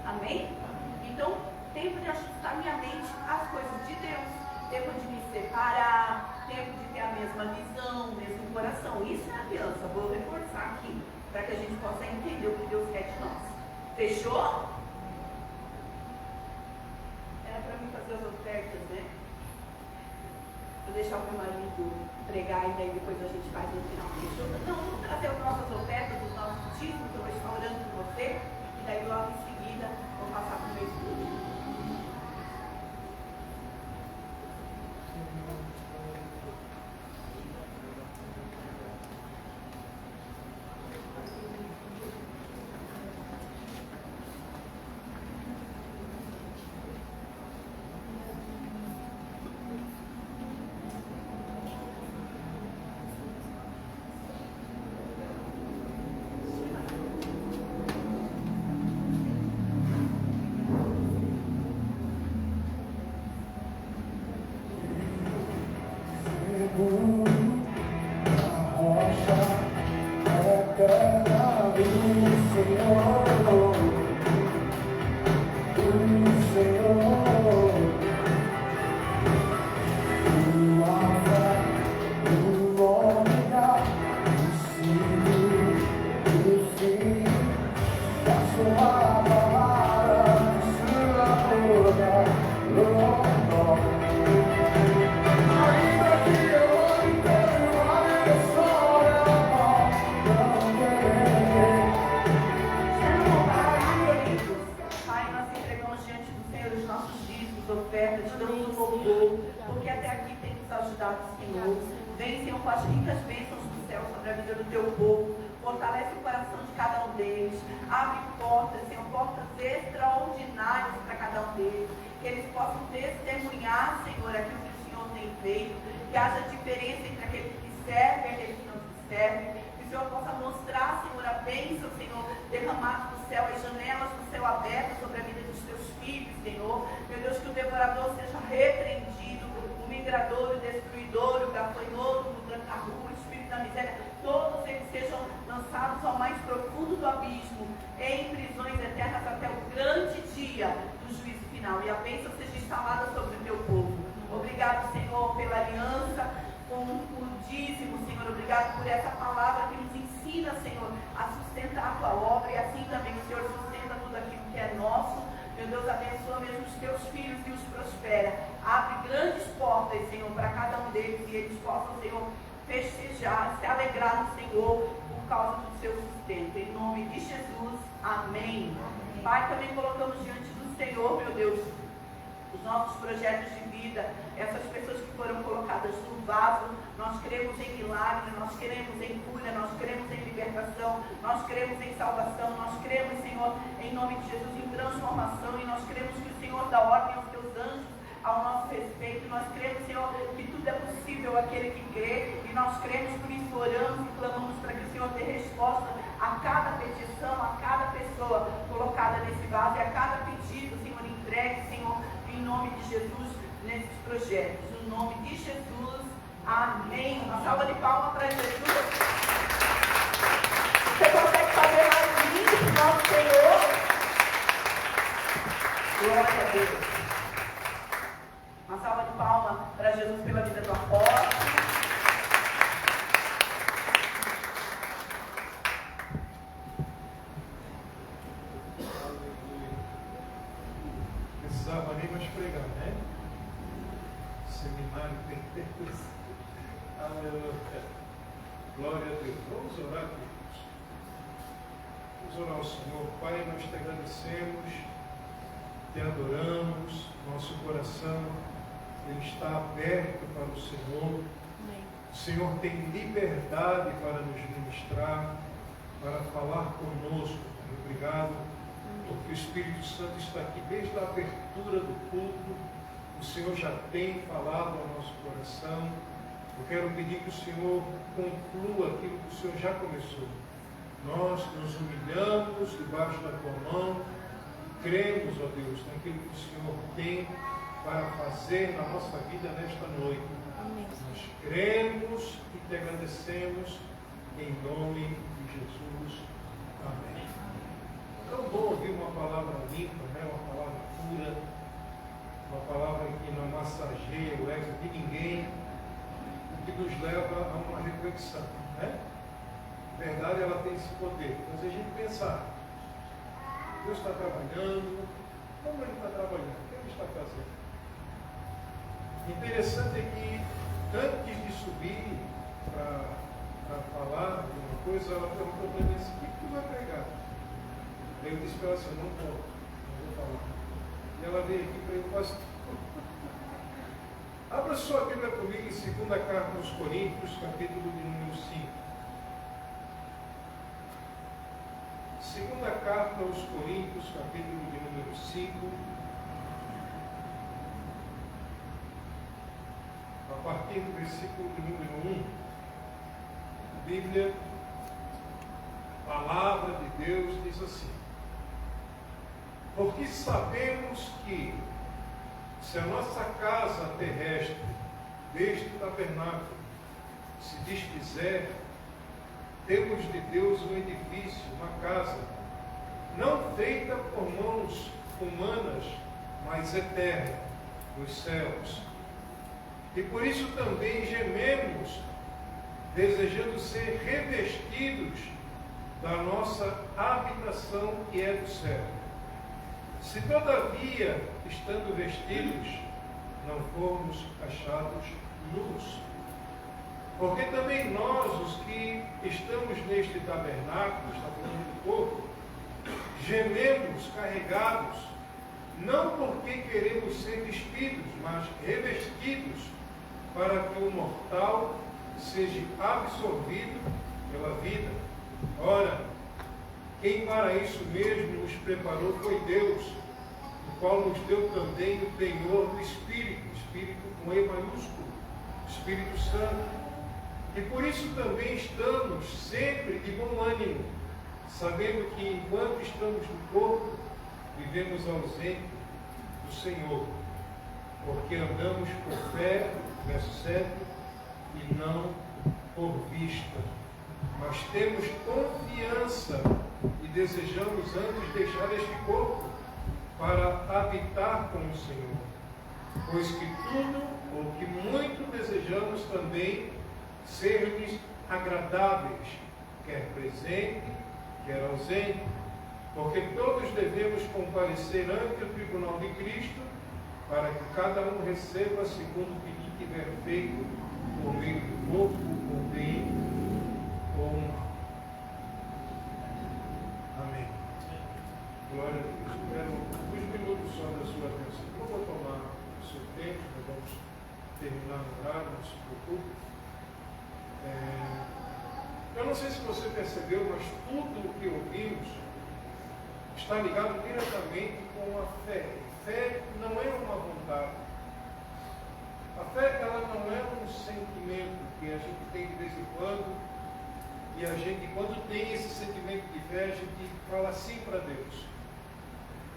Amém? Então, tempo de ajustar minha mente às coisas de Deus. Tempo de me separar. Tempo de ter a mesma visão, o mesmo coração. Isso é aliança. Vou reforçar aqui. Para que a gente possa entender o que Deus quer de nós. Fechou? Era para mim fazer as ofertas, né? Vou deixar o meu marido pregar e daí depois a gente faz no final. Fechou? Não, vamos trazer as nossas ofertas, os nossos dízimos, eu vou estar orando por você. E daí logo em seguida vou passar para o meu estudo. Pai, também colocamos diante do Senhor, meu Deus, os nossos projetos de vida, essas pessoas que foram colocadas no vaso. Nós cremos em milagre, nós cremos em cura, nós cremos em libertação, nós cremos em salvação, nós cremos, Senhor, em nome de Jesus, em transformação, e nós cremos que o Senhor dá ordem aos teus anjos ao nosso respeito. Nós cremos, Senhor, que tudo é possível àquele que crê, e nós cremos, por isso oramos e clamamos para que o Senhor dê resposta a cada petição, a cada pessoa colocada nesse vaso, e a cada pedido, Senhor, entregue, Senhor, em nome de Jesus, nesses projetos. No nome de Jesus, amém. Uma salva de palmas para Jesus. Você consegue fazer mais lindo para o nosso Senhor? Glória a Deus. Uma salva de palmas para Jesus pela vida do apóstolo. vamos pregar, né? Seminário tem Deus. Aleluia. Glória a Deus. Vamos orar, queridos. Vamos orar ao Senhor. Pai, nós te agradecemos, te adoramos, nosso coração ele está aberto para o Senhor. O Senhor tem liberdade para nos ministrar, para falar conosco. Obrigado, porque o Espírito Santo está aqui desde a abertura do culto. O Senhor já tem falado ao nosso coração. Eu quero pedir que o Senhor conclua aquilo que o Senhor já começou. Nós nos humilhamos debaixo da tua mão, cremos, ó Deus, naquilo que o Senhor tem para fazer na nossa vida nesta noite. Nós cremos e te agradecemos em nome de Jesus. Amém. Tão bom ouvir uma palavra limpa, né? Uma palavra pura, uma palavra que não massageia o ego de ninguém, o que nos leva a uma reflexão, né? A verdade, ela tem esse poder. Mas a gente pensar, Deus está trabalhando, como Ele está trabalhando, o que Ele está fazendo? Interessante é que antes de subir para falar de uma coisa, ela perguntou para mim assim: o que tu vai pregar? Aí eu disse para ela assim: não vou falar. E ela veio aqui para ele: pastor, abra sua Bíblia comigo em 2ª carta aos Coríntios, capítulo de número 5. 2ª carta aos Coríntios, capítulo de número 5. A partir do versículo de número 1, a Bíblia, a palavra de Deus diz assim: porque sabemos que, se a nossa casa terrestre, deste tabernáculo, se desfizer, temos de Deus um edifício, uma casa, não feita por mãos humanas, mas eterna, nos céus. E por isso também gememos, desejando ser revestidos da nossa habitação que é do céu. Se todavia, estando vestidos, não formos achados nus. Porque também nós, os que estamos neste tabernáculo, está falando do corpo, gememos carregados, não porque queremos ser despidos, mas revestidos, para que o mortal seja absorvido pela vida. Ora, quem para isso mesmo nos preparou foi Deus, o qual nos deu também o penhor do Espírito, Espírito com E maiúsculo, Espírito Santo. E por isso também estamos sempre de bom ânimo, sabendo que enquanto estamos no corpo, vivemos ausente do Senhor, porque andamos por fé, verso 7, e não por vista. Mas temos confiança e desejamos antes deixar este corpo para habitar com o Senhor. Pois que tudo, ou que muito desejamos também, ser-lhes agradáveis, quer presente, quer ausente, porque todos devemos comparecer ante o tribunal de Cristo, para que cada um receba segundo o que lhe tiver feito, por meio do corpo, ou bem ou mal. Amém. Glória a Deus. Eu quero 2 minutos só da sua atenção. Não vou tomar o seu tempo, nós vamos terminar no horário, não se preocupe. Eu não sei se você percebeu, mas tudo o que ouvimos está ligado diretamente com a fé. Fé não é uma vontade. A fé, ela não é um sentimento que a gente tem de vez em quando, e a gente, quando tem esse sentimento de fé, a gente fala sim para Deus.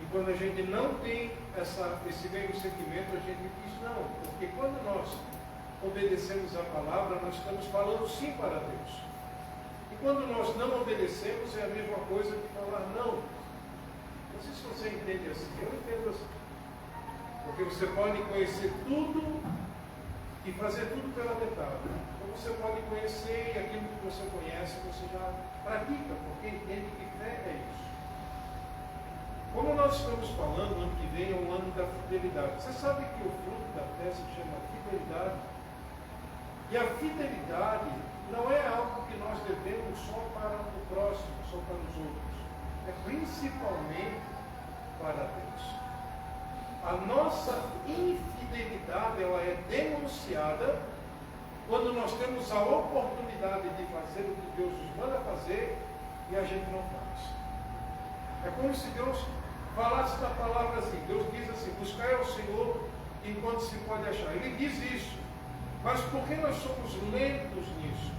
E quando a gente não tem esse mesmo sentimento, a gente diz não, porque quando nós obedecemos a palavra, nós estamos falando sim para Deus. E quando nós não obedecemos, é a mesma coisa que falar não. Não sei se você entende assim, eu entendo assim. Porque você pode conhecer tudo e fazer tudo pela metade. Então você pode conhecer e aquilo que você conhece, você já pratica, porque entende que fé é isso. Como nós estamos falando, ano que vem é o ano da fidelidade. Você sabe que o fruto da fé se chama fidelidade? E a fidelidade não é algo que nós devemos só para o próximo, só para os outros. É principalmente para Deus. A nossa infidelidade, ela é denunciada quando nós temos a oportunidade de fazer o que Deus nos manda fazer e a gente não faz. É como se Deus falasse da palavra assim. Deus diz assim: buscai ao Senhor enquanto se pode achar. Ele diz isso. Mas por que nós somos lentos nisso?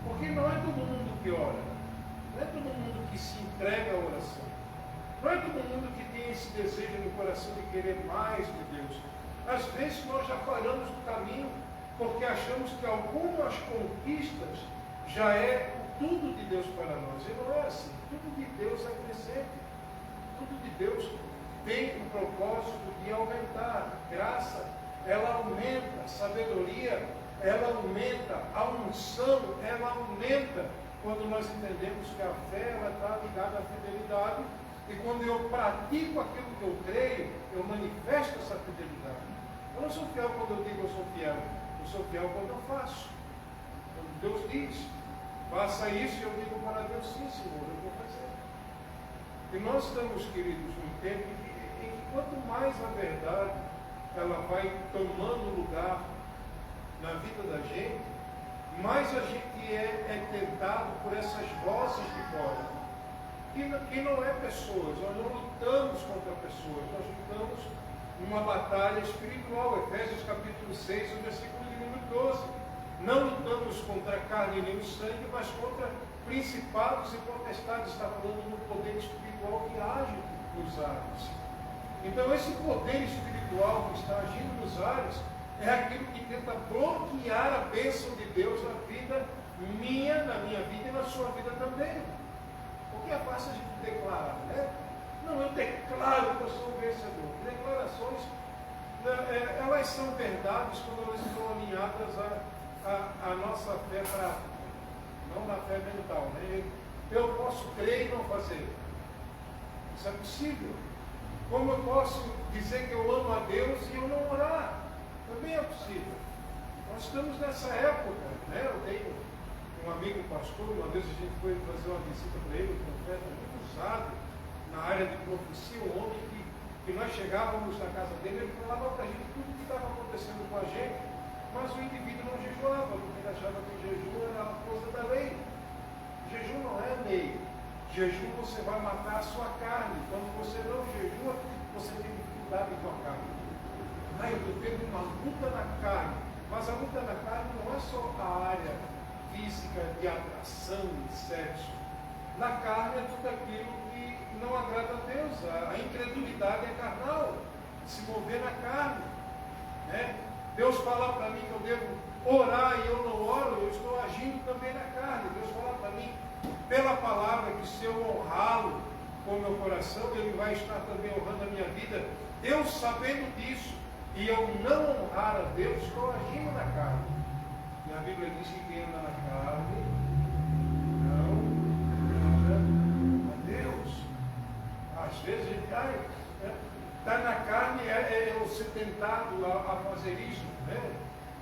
Porque não é todo mundo que ora. Não é todo mundo que se entrega à oração. Não é todo mundo que tem esse desejo no coração de querer mais de Deus. Às vezes nós já paramos no caminho porque achamos que algumas conquistas já é tudo de Deus para nós. E não é assim. Tudo de Deus é crescente. Tudo de Deus tem o propósito de aumentar. Graça, ela aumenta. Sabedoria, ela aumenta. A unção, ela aumenta. Quando nós entendemos que a fé, ela está ligada à fidelidade. E quando eu pratico aquilo que eu creio, eu manifesto essa fidelidade. Eu não sou fiel quando eu digo eu sou fiel. Eu sou fiel quando eu faço. Quando Deus diz, faça isso, eu digo para Deus, sim, Senhor, eu vou fazer. E nós estamos, queridos, num tempo em que quanto mais a verdade ela vai tomando lugar na vida da gente, mais a gente é tentado por essas vozes de fora. Que não é pessoas, nós não lutamos contra pessoas, nós lutamos numa batalha espiritual. Efésios capítulo 6, o versículo de número 12. Não lutamos contra a carne nem o sangue, mas contra principados e potestades. Está falando do poder espiritual que age nos ares. Então esse poder espiritual que está agindo nos ares é aquilo que tenta bloquear a bênção de Deus na vida minha, na minha vida e na sua vida também. Porque é fácil a gente declarar, né? Não, eu declaro que eu sou vencedor. Declarações, elas são verdades quando elas estão alinhadas à nossa fé prática, não na fé mental, né? Eu posso crer e não fazer. Isso é possível. Como eu posso dizer que eu amo a Deus e eu não orar? Também é possível. Nós estamos nessa época, né? Eu tenho um amigo pastor, uma vez a gente foi fazer uma visita para ele, um profeta muito usado na área de profecia, um homem que nós chegávamos na casa dele, ele falava para a gente tudo o que estava acontecendo com a gente, mas o indivíduo não jejuava, porque ele achava que o jejum era a coisa da lei. Jejum não é lei. Jejum você vai matar a sua carne. Quando você não jejua, você tem dificuldade com a carne. Eu estou tendo uma luta na carne. Mas a luta na carne não é só a área física de atração e sexo. Na carne é tudo aquilo que não agrada a Deus. A incredulidade é carnal, se mover na carne, né? Deus fala para mim que eu devo orar e eu não oro, eu estou agindo também na carne. Deus fala para mim pela palavra que se eu honrá-lo com o meu coração, ele vai estar também honrando a minha vida. Eu sabendo disso e eu não honrar a Deus, estou agindo na carne. E a Bíblia diz que quem anda na carne não agrada a Deus. Às vezes a gente está na carne, eu ser tentado a fazer isso, né?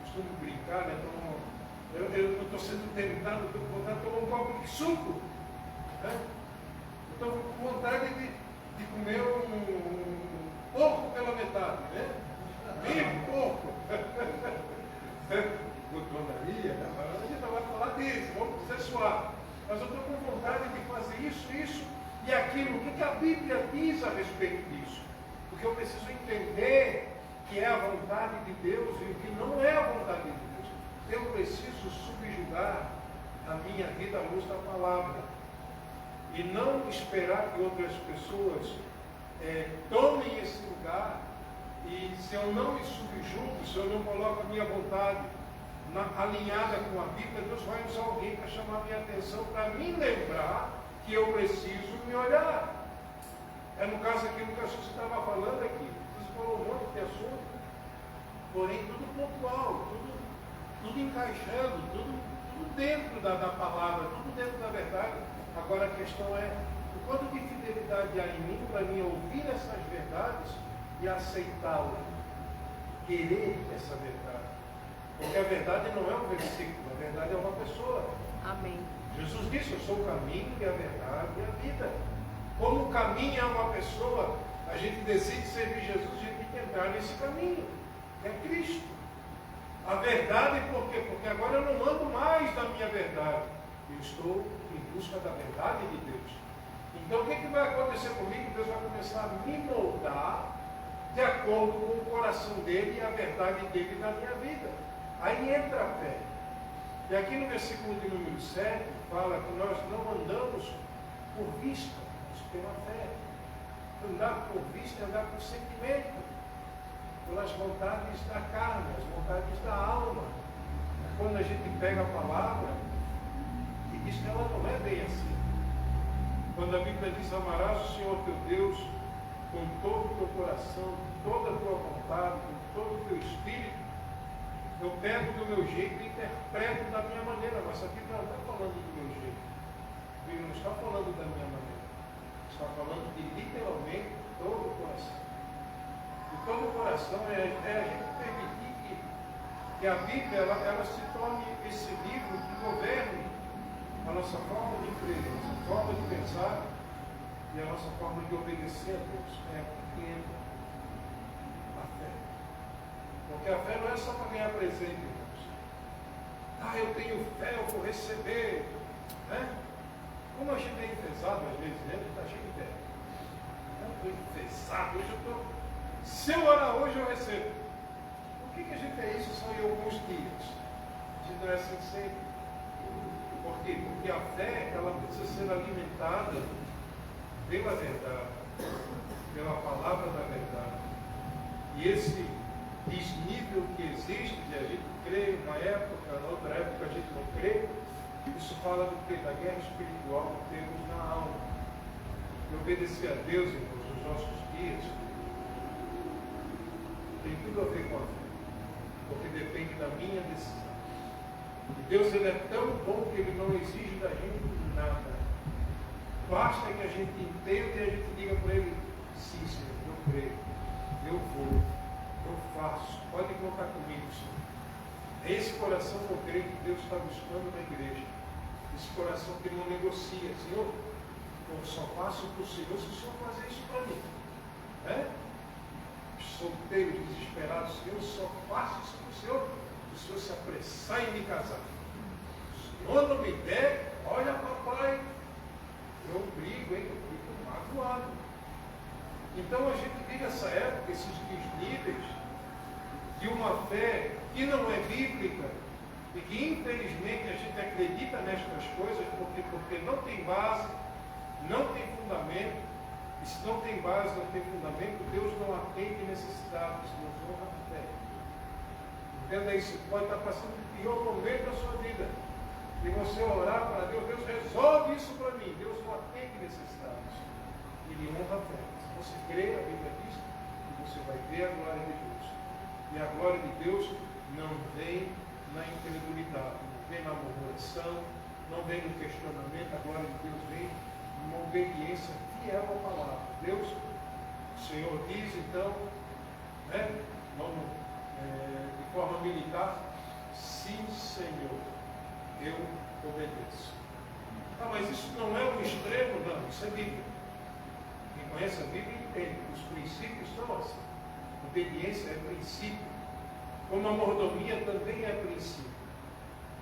Costumo brincar, né? Eu estou sendo tentado, estou com vontade de tomar um copo de suco, né? Eu estou com vontade de comer um porco pela metade, né? Meio porco. Gotonaria, a gente não vai falar disso, vamos dizer suave. Mas eu estou com vontade de fazer isso e aquilo. O que a Bíblia diz a respeito disso? Porque eu preciso entender que é a vontade de Deus e o que não é a vontade de Deus. Eu preciso subjugar a minha vida à luz da palavra. E não esperar que outras pessoas tomem esse lugar. E se eu não me subjugo, se eu não coloco a minha vontade alinhada com a Bíblia, Deus vai usar alguém para chamar a minha atenção, para me lembrar que eu preciso me olhar. É no caso aquilo que a gente estava falando aqui. Você falou um monte de assunto, porém tudo pontual, tudo encaixando, tudo dentro da palavra, tudo dentro da verdade. Agora a questão é o Quanto de fidelidade há em mim para mim ouvir essas verdades e aceitá-las? Querer essa verdade. Porque a verdade não é um versículo, a verdade é uma pessoa. Amém. Jesus disse: eu sou o caminho e a verdade e a vida. Como o caminho é uma pessoa, a gente decide servir Jesus, a gente tem que entrar nesse caminho. É Cristo. A verdade, por quê? Porque agora eu não ando mais na minha verdade. Eu estou em busca da verdade de Deus. Então o que vai acontecer comigo? Deus vai começar a me moldar de acordo com o coração dele e a verdade dele na minha vida. Aí entra a fé. E aqui no versículo de número 7, fala que nós não andamos por vista, mas pela fé. Andar por vista é andar por sentimento, pelas vontades da carne, as vontades da alma. Quando a gente pega a palavra e diz que ela não é bem assim. Quando a Bíblia diz: amarás o Senhor teu Deus com todo o teu coração, com toda a tua vontade, com todo o teu espírito, eu pego do meu jeito e interpreto da minha maneira, mas aqui não está falando do meu jeito. A Bíblia não está falando da minha maneira. Está falando de literalmente todo o coração. E todo o coração é a gente permitir que a Bíblia ela se torne esse livro que governe a nossa forma de crer, a nossa forma de pensar e a nossa forma de obedecer a Deus. É aqui que entra a fé. Porque a fé não é só para ganhar presente, irmãos. Eu tenho fé, eu vou receber. Né? Como a gente é enfesado às vezes, né? Está cheio de fé. Eu estou enfesado, hoje eu estou. Se eu orar hoje, eu recebo. Por que a gente é isso só em alguns dias? A gente não é assim sempre. Por quê? Porque a fé, ela precisa ser alimentada pela verdade, pela palavra da verdade. E esse desnível que existe de a gente crer numa época, na outra época a gente não crê, isso fala do que? Da guerra espiritual que temos na alma. E obedecer a Deus, irmãos, nos nossos dias, tem tudo a ver com a fé, porque depende da minha decisão. E Deus, ele é tão bom que ele não exige da gente nada. Basta que a gente entenda e a gente diga para ele: sim, Senhor, eu creio, eu vou, eu faço, pode contar comigo, Senhor. É esse coração que eu creio que Deus está buscando na igreja. Esse coração que não negocia: Senhor, eu só faço para o Senhor se o Senhor fazer isso para mim. Solteiro, desesperado: Senhor, eu só faço isso para o Senhor se o Senhor se apressar em me casar. Se o Senhor não me der, olha, papai, eu brigo, hein? Eu fico magoado. Então a gente vive essa época, esses desníveis de uma fé que não é bíblica e que infelizmente a gente acredita nestas coisas porque não tem base, não tem fundamento. E se não tem base, não tem fundamento, Deus não atende necessidades, Deus honra a fé. Entenda isso, pode estar passando o pior momento da sua vida. E você orar para Deus: Deus, resolve isso para mim. Deus não atende necessidades. Ele honra a fé. Se você crê, a Bíblia diz que você vai ver a glória de Deus. E a glória de Deus não vem na incredulidade, não vem na murmuração, não vem no questionamento. A glória de Deus vem numa obediência fiel à palavra. Deus, o Senhor diz, então, vamos de forma militar: sim, Senhor, eu obedeço. Mas isso não é um extremo, não, isso é Bíblia. Quem conhece a Bíblia entende que os princípios são assim. Obediência é princípio, como a mordomia também é princípio.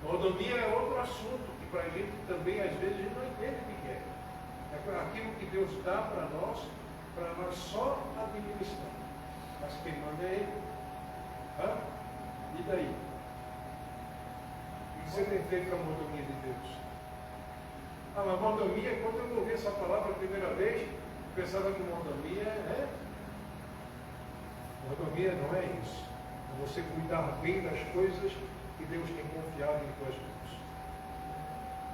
Mordomia é outro assunto que para a gente também às vezes a gente não entende o que é. É aquilo que Deus dá para nós só administrar. Mas quem manda é Ele. E daí? O que você tem feito com a mordomia de Deus? Mas mordomia, quando eu ouvi essa palavra a primeira vez, eu pensava que mordomia mordomia não é isso. É você cuidar bem das coisas que Deus tem confiado em tuas mãos.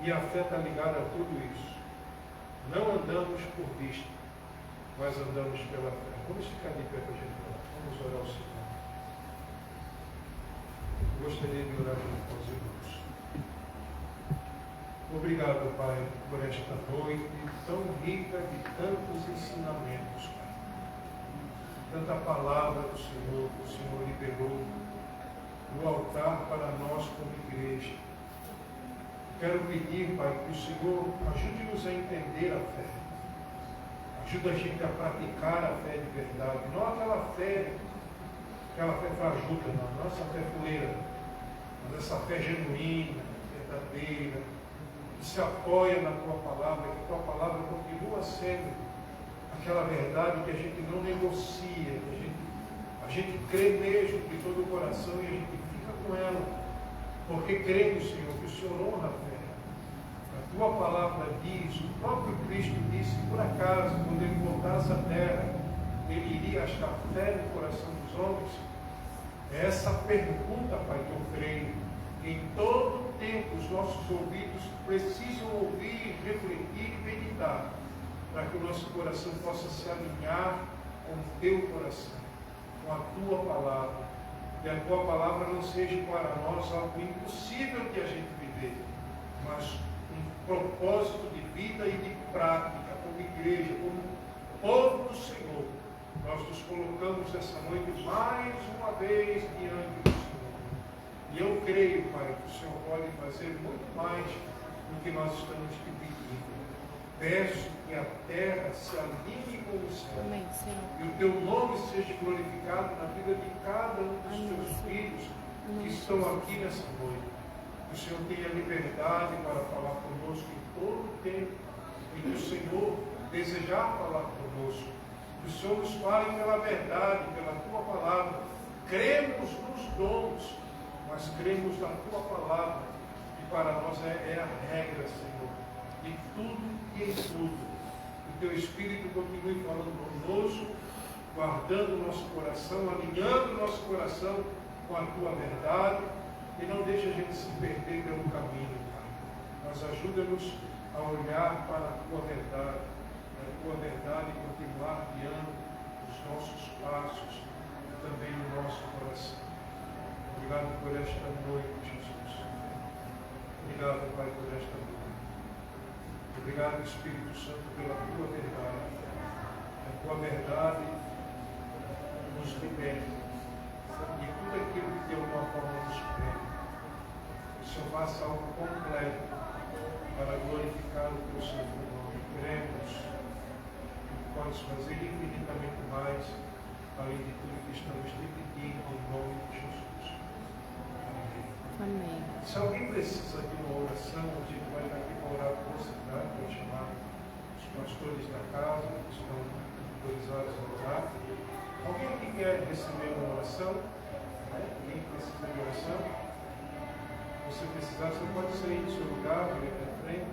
E a fé está ligada a tudo isso. Não andamos por vista, mas andamos pela fé. Vamos ficar de pé para a gente orar. Vamos orar ao Senhor. Eu gostaria de orar junto com os irmãos. Obrigado, Pai, por esta noite tão rica de tantos ensinamentos, Pai. Tanta palavra do Senhor que o Senhor liberou no altar para nós como igreja. Quero pedir, Pai, que o Senhor ajude-nos a entender a fé. Ajuda a gente a praticar a fé de verdade. Não aquela fé fajuta, não. Nossa fé fuleira. Mas essa fé genuína, verdadeira, que se apoia na Tua Palavra, que a Tua Palavra continua sendo aquela verdade que a gente não negocia, que a gente crê mesmo de todo o coração e a gente fica com ela. Porque cremos, Senhor, que o Senhor honra a fé. A Tua Palavra diz, o próprio Cristo disse, por acaso, quando Ele voltasse à terra, Ele iria achar fé no coração dos homens? É essa pergunta, Pai, que eu creio. Em todo tempo, os nossos ouvidos precisam ouvir, refletir e meditar, para que o nosso coração possa se alinhar com o Teu coração, com a Tua Palavra. Que a Tua Palavra não seja para nós algo impossível de a gente viver, mas um propósito de vida e de prática, como igreja, como povo do Senhor. Nós nos colocamos essa noite mais uma vez diante do Senhor. E eu creio, Pai, que o Senhor pode fazer muito mais do que nós estamos te pedindo. Peço que a terra se alinhe com o céu. Amém, Senhor. E o Teu nome seja glorificado na vida de cada um dos Teus filhos que estão aqui nessa noite. Que o Senhor tenha liberdade para falar conosco em todo o tempo. E que o Senhor desejar falar conosco. Que o Senhor nos fale pela verdade, pela Tua Palavra. Cremos nos dons, mas cremos na Tua Palavra, que para nós é a regra, Senhor. Em tudo e em tudo. Que o Teu Espírito continue falando conosco, guardando o nosso coração, alinhando o nosso coração com a Tua verdade, e não deixe a gente se perder pelo caminho, Pai. Mas ajuda-nos a olhar para a Tua verdade, e continuar guiando os nossos passos e também o nosso coração. Obrigado por esta noite, Jesus. Obrigado, Pai, por esta noite. Obrigado, Espírito Santo, pela Tua verdade. A Tua verdade nos liberta de tudo aquilo que de alguma forma nos prende. Que o Senhor faça algo completo para glorificar o Teu Santo nome. Cremos que podes fazer infinitamente mais, além de tudo que estamos te pedindo, em nome de Jesus. Amém. Se alguém precisa de uma oração, a gente vai estar aqui para orar por você, tá? Vai chamar os pastores da casa, que estão autorizados a orar. Alguém que quer receber uma oração? Né? Alguém que precisa de oração? Se você precisar, você pode sair do seu lugar, vir aqui à frente.